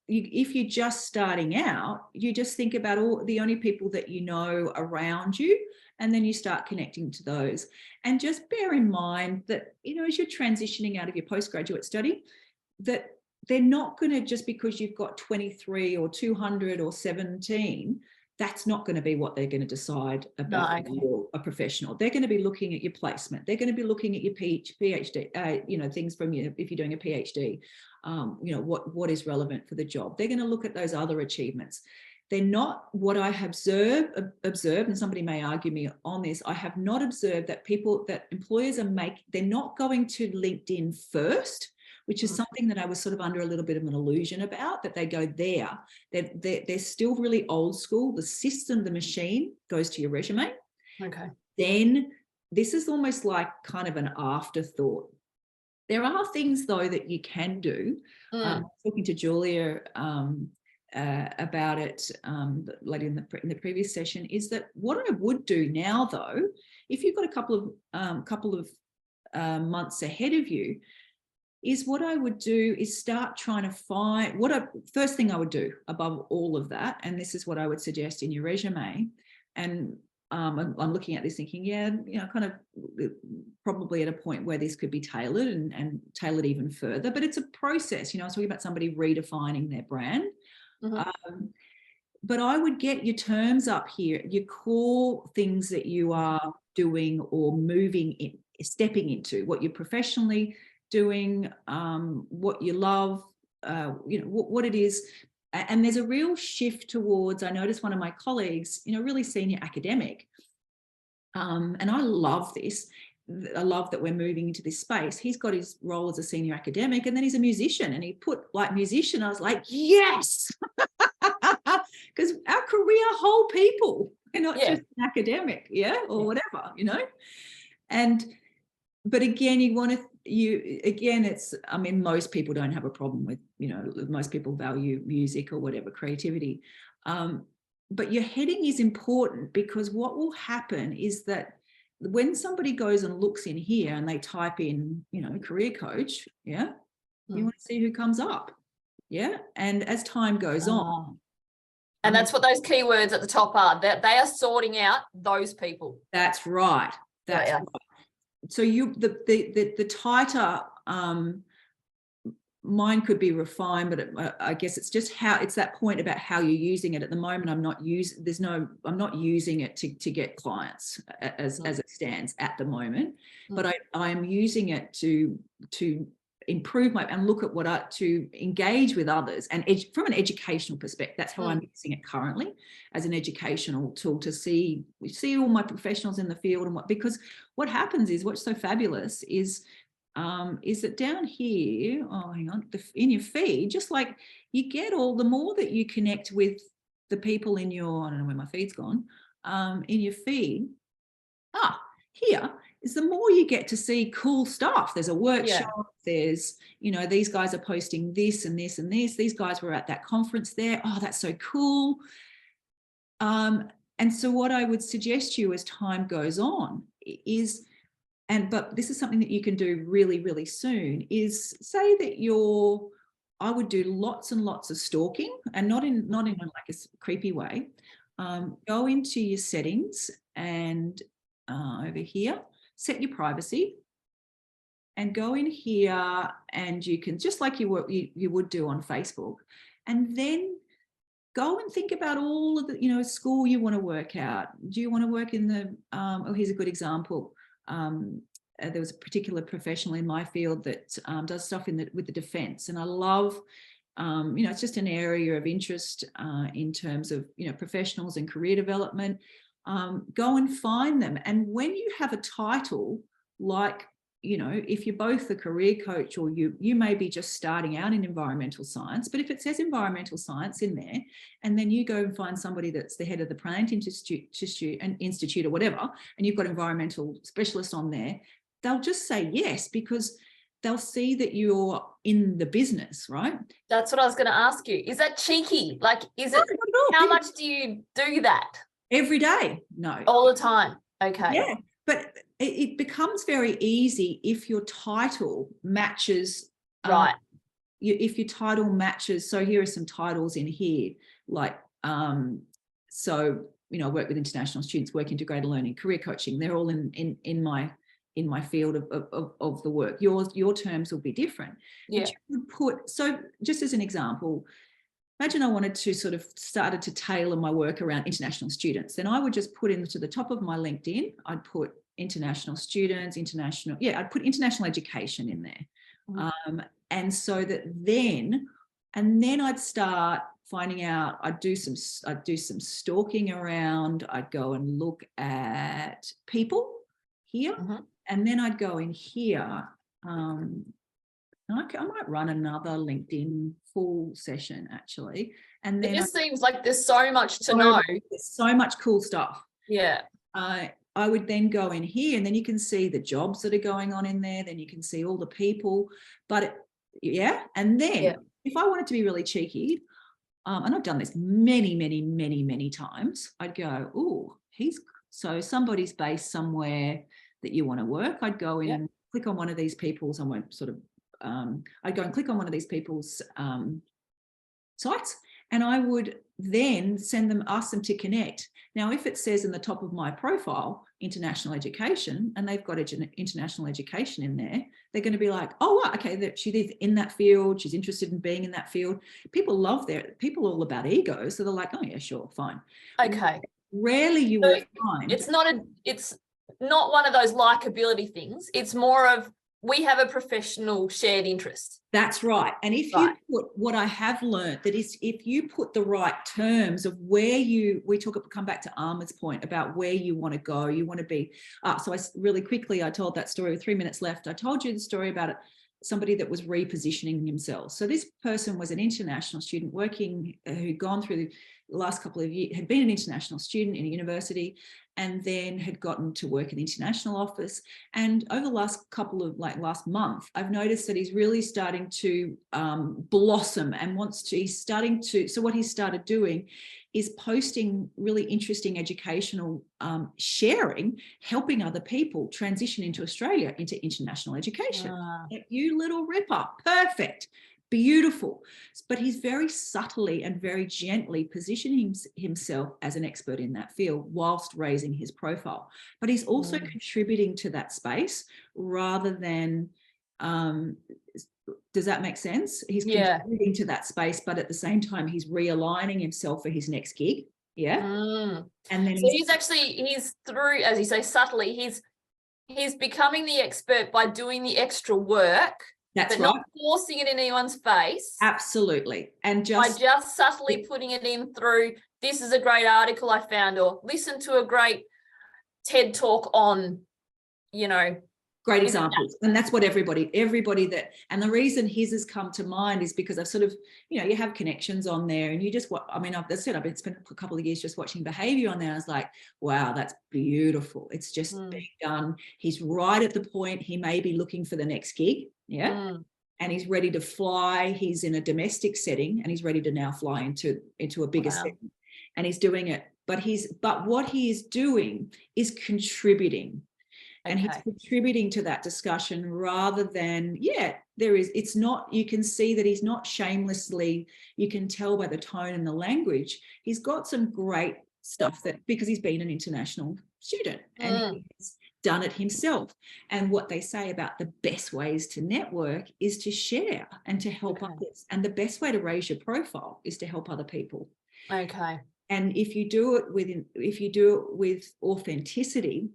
if you're just starting out, you just think about all the only people that you know around you, and then you start connecting to those. And just bear in mind that, as you're transitioning out of your postgraduate study, that they're not going to, just because you've got 23 or 200 or 17, that's not going to be what they're going to decide about you're a professional. They're going to be looking at your placement. They're going to be looking at your PhD, things from you, if you're doing a PhD, what is relevant for the job. They're going to look at those other achievements. They're not, what I have observed, and somebody may argue me on this, I have not observed that employers they're not going to LinkedIn first, which is something that I was sort of under a little bit of an illusion about, that they go there. They're still really old school. The system, the machine goes to your resume. Okay. Then this is almost like kind of an afterthought. There are things though that you can do. Talking to Julia about it, later in the previous session, is that what I would do now though, if you've got a couple of months ahead of you, is what I would do is start trying to find first thing I would do above all of that, and this is what I would suggest in your resume. And I'm looking at this thinking, yeah, kind of probably at a point where this could be tailored and tailored even further, but it's a process. I was talking about somebody redefining their brand. But I would get your terms up here, your core things that you are doing or moving in, stepping into, what you're professionally doing, what you love, what it is. And there's a real shift towards, I noticed one of my colleagues, really senior academic, and I love this. I love that we're moving into this space. He's got his role as a senior academic, and then he's a musician, and he put like musician. I was like, yes, because our career whole people, they're not just an academic, or whatever, but again, it's, I mean, most people don't have a problem with, most people value music or whatever, creativity. But your heading is important, because what will happen is that when somebody goes and looks in here and they type in, career coach, you want to see who comes up. And as time goes on. And that's what those keywords at the top are, that they are sorting out those people. That's right. That's right. So the tighter, mine could be refined, but I guess it's just it's that point about how you're using it. At the moment, I'm not using it to get clients as it stands at the moment, but I am using it to improve and look at to engage with others, and from an educational perspective. That's how I'm using it currently, as an educational tool to see all my professionals in the field. And because what happens is, what's so fabulous is that down here, hang on, in your feed, just like you get the more that you connect with the people in your, I don't know where my feed's gone, in your feed, here is the more you get to see cool stuff. There's a workshop, there's, these guys are posting this and this and this. These guys were at that conference there. Oh, that's so cool. And so what I would suggest to you as time goes on is, but this is something that you can do really, really soon, is say that I would do lots and lots of stalking, and not in like a creepy way. Go into your settings and over here, set your privacy, and go in here, and you can, just like you would do on Facebook, and then go and think about all of the, school you want to work out. Do you want to work in the, here's a good example. There was a particular professional in my field that does stuff with the defence, and I love, it's just an area of interest in terms of, professionals and career development. Go and find them, and when you have a title like, if you're both a career coach, or you may be just starting out in environmental science, but if it says environmental science in there, and then you go and find somebody that's the head of the Plant Institute or whatever, and you've got environmental specialist on there, they'll just say yes, because they'll see that you're in the business, right? That's what I was going to ask you. Is that cheeky? Like, how much do you do that? Every day? No. All the time? Okay. Yeah, but it becomes very easy if your title matches. Right. If your title matches, so here are some titles in here, like, so, I work with international students, work integrated learning, career coaching. They're all in my field of the work. Your terms will be different. Yeah. But you would so just as an example, imagine I wanted to sort of started to tailor my work around international students. Then I would just put into the top of my LinkedIn, I'd put international students, I'd put international education in there. And so that then I'd start finding out, I'd do some stalking around, I'd go and look at people here, and then I'd go in here. I might run another LinkedIn full session actually. And then it just seems like there's so much to know. There's so much cool stuff. Yeah. I would then go in here, and then you can see the jobs that are going on in there. Then you can see all the people. And then if I wanted to be really cheeky, and I've done this many, many, many, many times, I'd go, so somebody's based somewhere that you want to work. I'd go in and click on one of these people's. I won't sort of I'd go and click on one of these people's sites, and I would then ask them to connect. Now, if it says in the top of my profile, international education, and they've got international education in there, they're going to be like, oh, okay, she is in that field. She's interested in being in that field. People all about ego. So they're like, oh yeah, sure, fine. Okay. Rarely you will find. It's not one of those likability things. It's more of, we have a professional shared interest. That's right. And if you put, what I have learned, that is, if you put the right terms of where come back to Ahmed's point about where you want to go, you want to be. So I told that story with 3 minutes left. I told you the story about somebody that was repositioning themselves. So this person was an international student who'd gone through the last couple of years, had been an international student in a university, and then had gotten to work in the international office. And over the last month, I've noticed that he's really starting to blossom and so what he's started doing is posting really interesting educational sharing, helping other people transition into Australia, into international education. Like, you little ripper, perfect. Beautiful. But he's very subtly and very gently positioning himself as an expert in that field whilst raising his profile. But he's also contributing to that space rather than, does that make sense? He's contributing to that space, but at the same time, he's realigning himself for his next gig. Yeah. And then so he's through, as you say, subtly, he's becoming the expert by doing the extra work. That's but right. Not forcing it in anyone's face. Absolutely. And by just subtly putting it in through, this is a great article I found, or listen to a great TED talk on, great examples. And that's what everybody that, and the reason his has come to mind is because I've sort of, you have connections on there, and you just, I've been spent a couple of years just watching behavior on there. I was like, wow, that's beautiful. It's just being done. He's right at the point he may be looking for the next gig. Yeah. And he's ready to fly. He's in a domestic setting, and he's ready to now fly into a bigger setting, and he's doing it. But what he is doing is contributing. And he's contributing to that discussion rather than, it's not, you can see that he's not shamelessly, you can tell by the tone and the language, he's got some great stuff because he's been an international student and he's done it himself. And what they say about the best ways to network is to share and to help others. And the best way to raise your profile is to help other people. Okay. And if you do it with authenticity,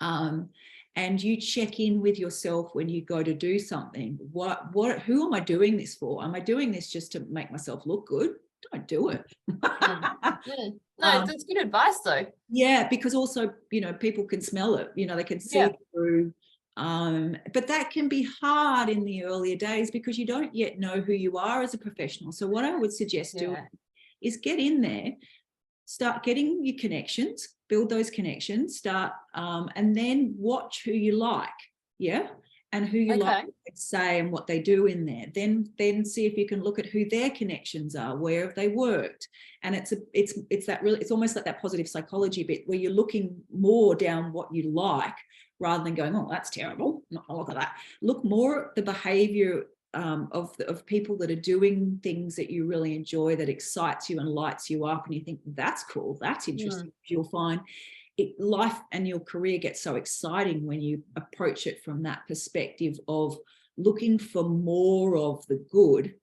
and you check in with yourself when you go to do something, who am I doing this for? Am I doing this just to make myself look good? Don't do it. No, that's good advice though. Yeah, because also, people can smell it, they can see through. But that can be hard in the earlier days because you don't yet know who you are as a professional. So what I would suggest doing is get in there, start getting your connections, build those connections, and then watch who you like, and who you like to say and what they do in there. Then see if you can look at who their connections are, where have they worked, and it's almost like that positive psychology bit where you're looking more down what you like rather than going, oh, that's terrible, not gonna look at that. Look more at the behavior of people that are doing things that you really enjoy, that excites you and lights you up, and you think that's cool, that's interesting. You'll find life and your career gets so exciting when you approach it from that perspective of looking for more of the good,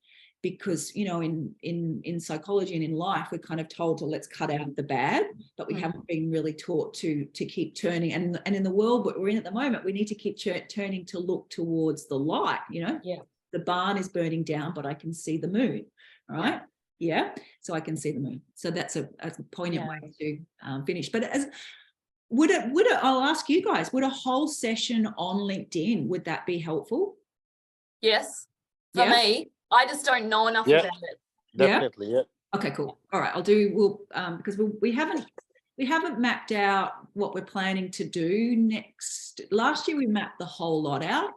because in psychology and in life we're kind of told to let's cut out the bad, but we haven't been really taught to keep turning, and in the world that we're in at the moment, we need to keep turning to look towards the light. The barn is burning down, but I can see the moon, right? Yeah. So I can see the moon. So that's a poignant way to finish. But I'll ask you guys, would a whole session on LinkedIn, would that be helpful? Yes. For me, I just don't know enough about it. Definitely. Yeah. Okay, cool. All right. Because we haven't mapped out what we're planning to do next. Last year we mapped the whole lot out.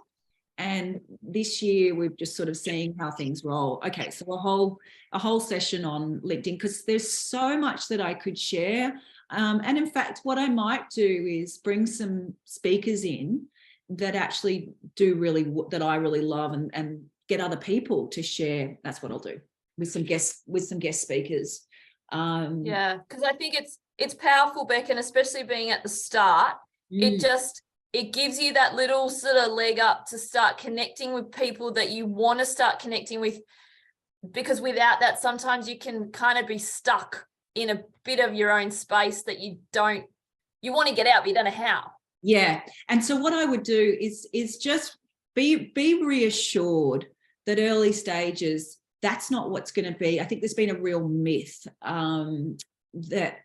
And this year we're just sort of seeing how things roll. Okay, so a whole session on LinkedIn, because there's so much that I could share. And in fact, what I might do is bring some speakers in that actually do really, that I really love, and get other people to share. That's what I'll do with some guest speakers. Yeah, because I think it's powerful, Bec, and especially being at the start, it gives you that little sort of leg up to start connecting with people that you want to start connecting with, because without that, sometimes you can kind of be stuck in a bit of your own space that you want to get out, but you don't know how. Yeah. And so what I would do is just be reassured that early stages, that's not what's going to be. I think there's been a real myth that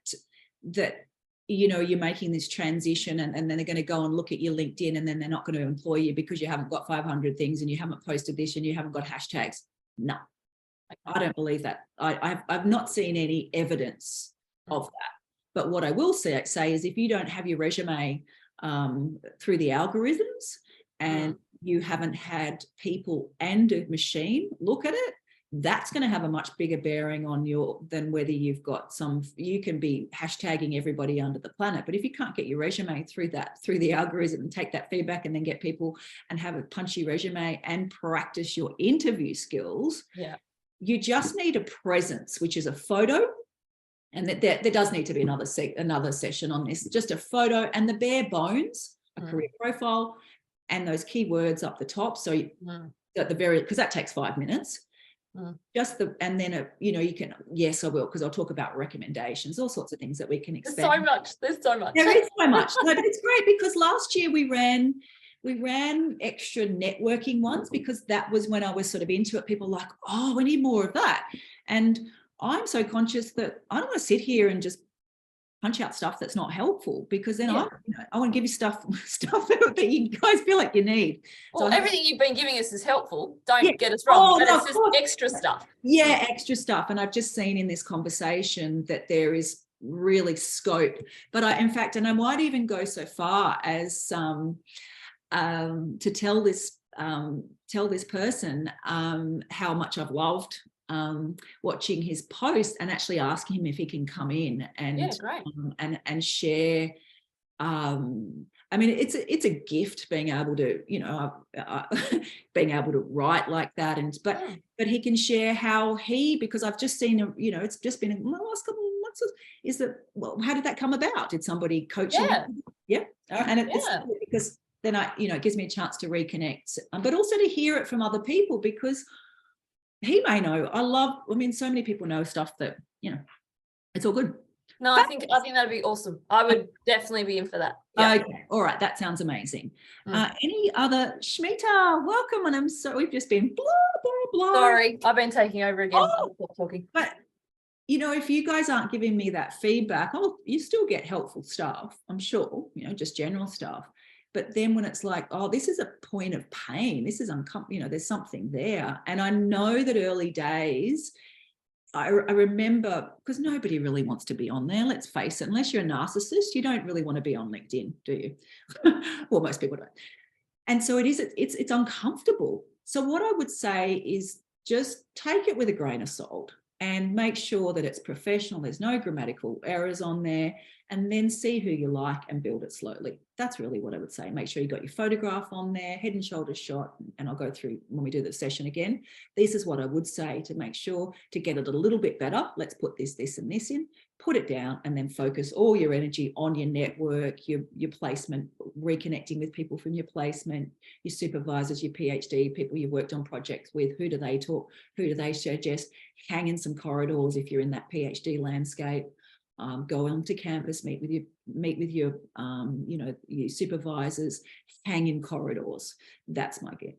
you're making this transition and then they're going to go and look at your LinkedIn and then they're not going to employ you because you haven't got 500 things and you haven't posted this and you haven't got hashtags. No, I don't believe that. I've not seen any evidence of that. But what I will say is if you don't have your resume through the algorithms and you haven't had people and a machine look at it, that's going to have a much bigger bearing on than whether you've got you can be hashtagging everybody under the planet. But if you can't get your resume through the algorithm and take that feedback and then get people and have a punchy resume and practice your interview skills, you just need a presence, which is a photo. And there does need to be another session on this, just a photo and the bare bones, a career profile and those keywords up the top. So at the very, because that takes 5 minutes. And then you can, yes, I will, because I'll talk about recommendations, all sorts of things that we can expect. There's so much. There is so much. No, but it's great because last year we ran extra networking ones because that was when I was sort of into it. People were like, oh, we need more of that. And I'm so conscious that I don't want to sit here and just punch out stuff that's not helpful, because then I want to give you stuff that you guys feel like you need. Well, so everything you've been giving us is helpful. Don't get us wrong, but it's just extra stuff. Yeah, extra stuff. And I've just seen in this conversation that there is really scope. But in fact, I might even go so far as to tell this person how much I've loved watching his post and actually asking him if he can come in and and share. I mean, it's a gift being able to being able to write like that, but he can share how because I've just seen it's just been in the last couple of months. Is that, well, how did that come about? Did somebody coach you? And it's because then it gives me a chance to reconnect, but also to hear it from other people, because he may know. So many people know stuff that, it's all good. No, I think that'd be awesome. I would definitely be in for that. Yeah. Okay. All right. That sounds amazing. Any other? Shmita, welcome. And we've just been blah, blah, blah. Sorry, I've been taking over again. I'll stop talking. But, if you guys aren't giving me that feedback, you still get helpful stuff, I'm sure, just general stuff. But then when it's like, oh, this is a point of pain, this is uncomfortable, there's something there. And I know that early days, I remember, because nobody really wants to be on there, let's face it, unless you're a narcissist, you don't really want to be on LinkedIn, do you? Well, most people don't. And so it's uncomfortable. So what I would say is just take it with a grain of salt and make sure that it's professional, there's no grammatical errors on there, and then see who you like and build it slowly. That's really what I would say. Make sure you got your photograph on there, head and shoulders shot, and I'll go through when we do the session again. This is what I would say to make sure to get it a little bit better. Let's put this, and this in, put it down, and then focus all your energy on your network, your placement, reconnecting with people from your placement, your supervisors, your PhD, people you've worked on projects with. Who do they talk? Who do they suggest? Hang in some corridors if you're in that PhD landscape. Go onto campus, meet with your your supervisors, hang in corridors. That's my gift.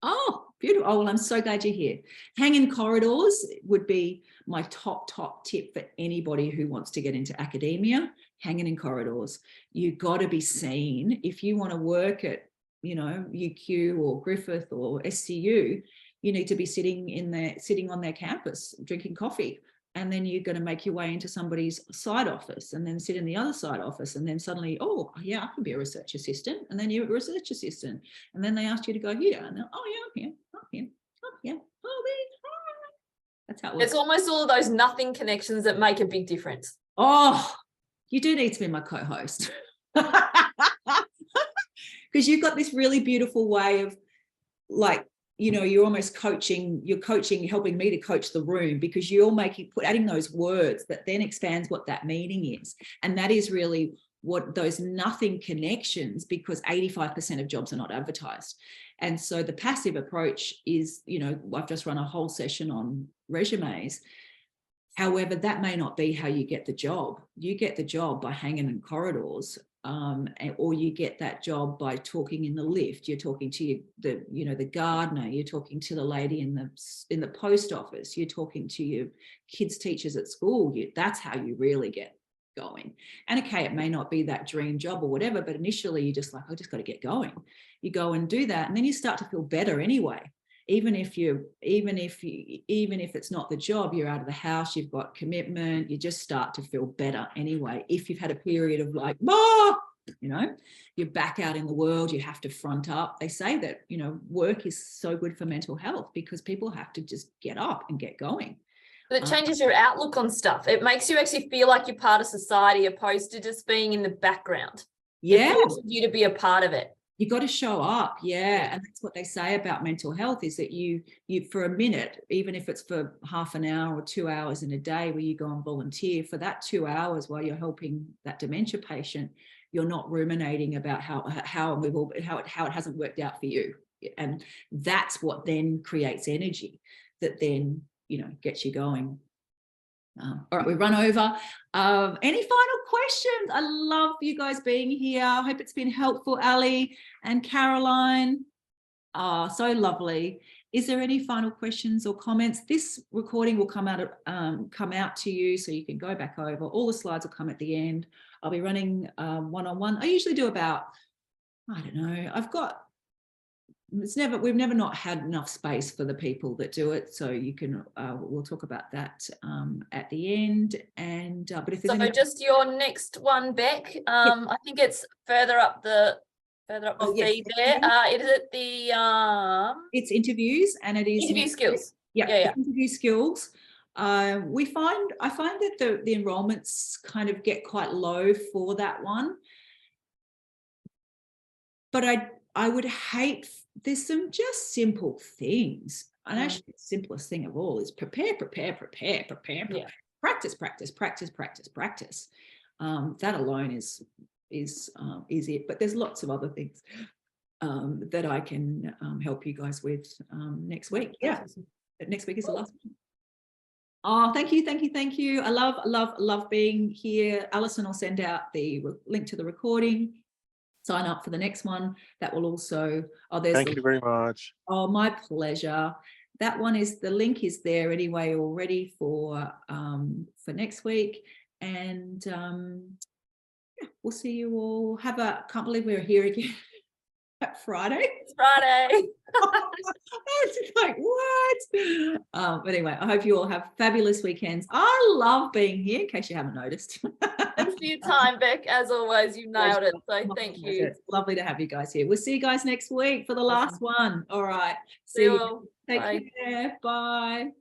Oh, beautiful. Oh, well, I'm so glad you're here. Hang in corridors would be my top tip for anybody who wants to get into academia. Hanging in corridors. You've got to be seen. If you want to work at, UQ or Griffith or SCU, you need to be sitting on their campus, drinking coffee. And then you're going to make your way into somebody's side office and then sit in the other side office. And then suddenly, oh, yeah, I can be a research assistant. And then you're a research assistant. And then they asked you to go here. And then, oh, yeah, I'm here. Oh, yeah. Oh, there. That's how it works. It's almost all of those nothing connections that make a big difference. Oh, you do need to be my co-host. because you've got this really beautiful way of, like, you know, you're almost coaching, helping me to coach the room, because you're adding those words that then expands what that meaning is. And that is really what those nothing connections, because 85% of jobs are not advertised. And so the passive approach is, you know, I've just run a whole session on resumes. However, that may not be how you get the job. You get the job by hanging in corridors, or you get that job by talking in the lift. You're talking to the gardener. You're talking to the lady in the post office. You're talking to your kids' teachers at school. That's how you really get going. And okay, it may not be that dream job or whatever, but initially you're just like, I just got to get going. You go and do that, and then you start to feel better anyway. Even if it's not the job, you're out of the house, you've got commitment, you just start to feel better anyway. If you've had a period of like, you know, you're back out in the world, you have to front up. They say that, you know, work is so good for mental health because people have to just get up and get going. But it changes your outlook on stuff. It makes you actually feel like you're part of society, opposed to just being in the background. Yeah. It forces you to be a part of it. You got to show up. Yeah. And that's what they say about mental health, is that you for a minute, even if it's for half an hour or 2 hours in a day where you go and volunteer, for that 2 hours while you're helping that dementia patient, you're not ruminating about how it hasn't worked out for you. And that's what then creates energy that then, you know, gets you going. All right, we run over. Any final questions? I love you guys being here. I hope it's been helpful, Ali and Caroline. So lovely. Is there any final questions or comments? This recording will come out to you, so you can go back over. All the slides will come at the end. I'll be running one-on-one. I usually do about, I don't know, we've never not had enough space for the people that do it, so you can we'll talk about that at the end. And but if there's just your next one, Bec, I think it's further up the feed there. Is it the it's interviews, and it is interview skills. Yeah. Interview skills. I find that the enrollments kind of get quite low for that one, but I would hate, there's some just simple things. And actually the simplest thing of all is prepare. Yeah. Practice. That alone is it. But there's lots of other things that I can help you guys with next week. Yeah. But next week is the last one. Oh, thank you. I love being here. Alison will send out the link to the recording. Sign up for the next one. That will also, thank you very much. Oh, my pleasure. That one is, the link is there anyway already for next week. And yeah, we'll see you all. Can't believe we're here again. Friday. It's Friday. It's like, what? But anyway, I hope you all have fabulous weekends. I love being here, in case you haven't noticed. Thanks for your time, Bec. As always, you nailed it. So thank you. It's lovely to have you guys here. We'll see you guys next week for the last one. All right. See you all. Take care. Bye.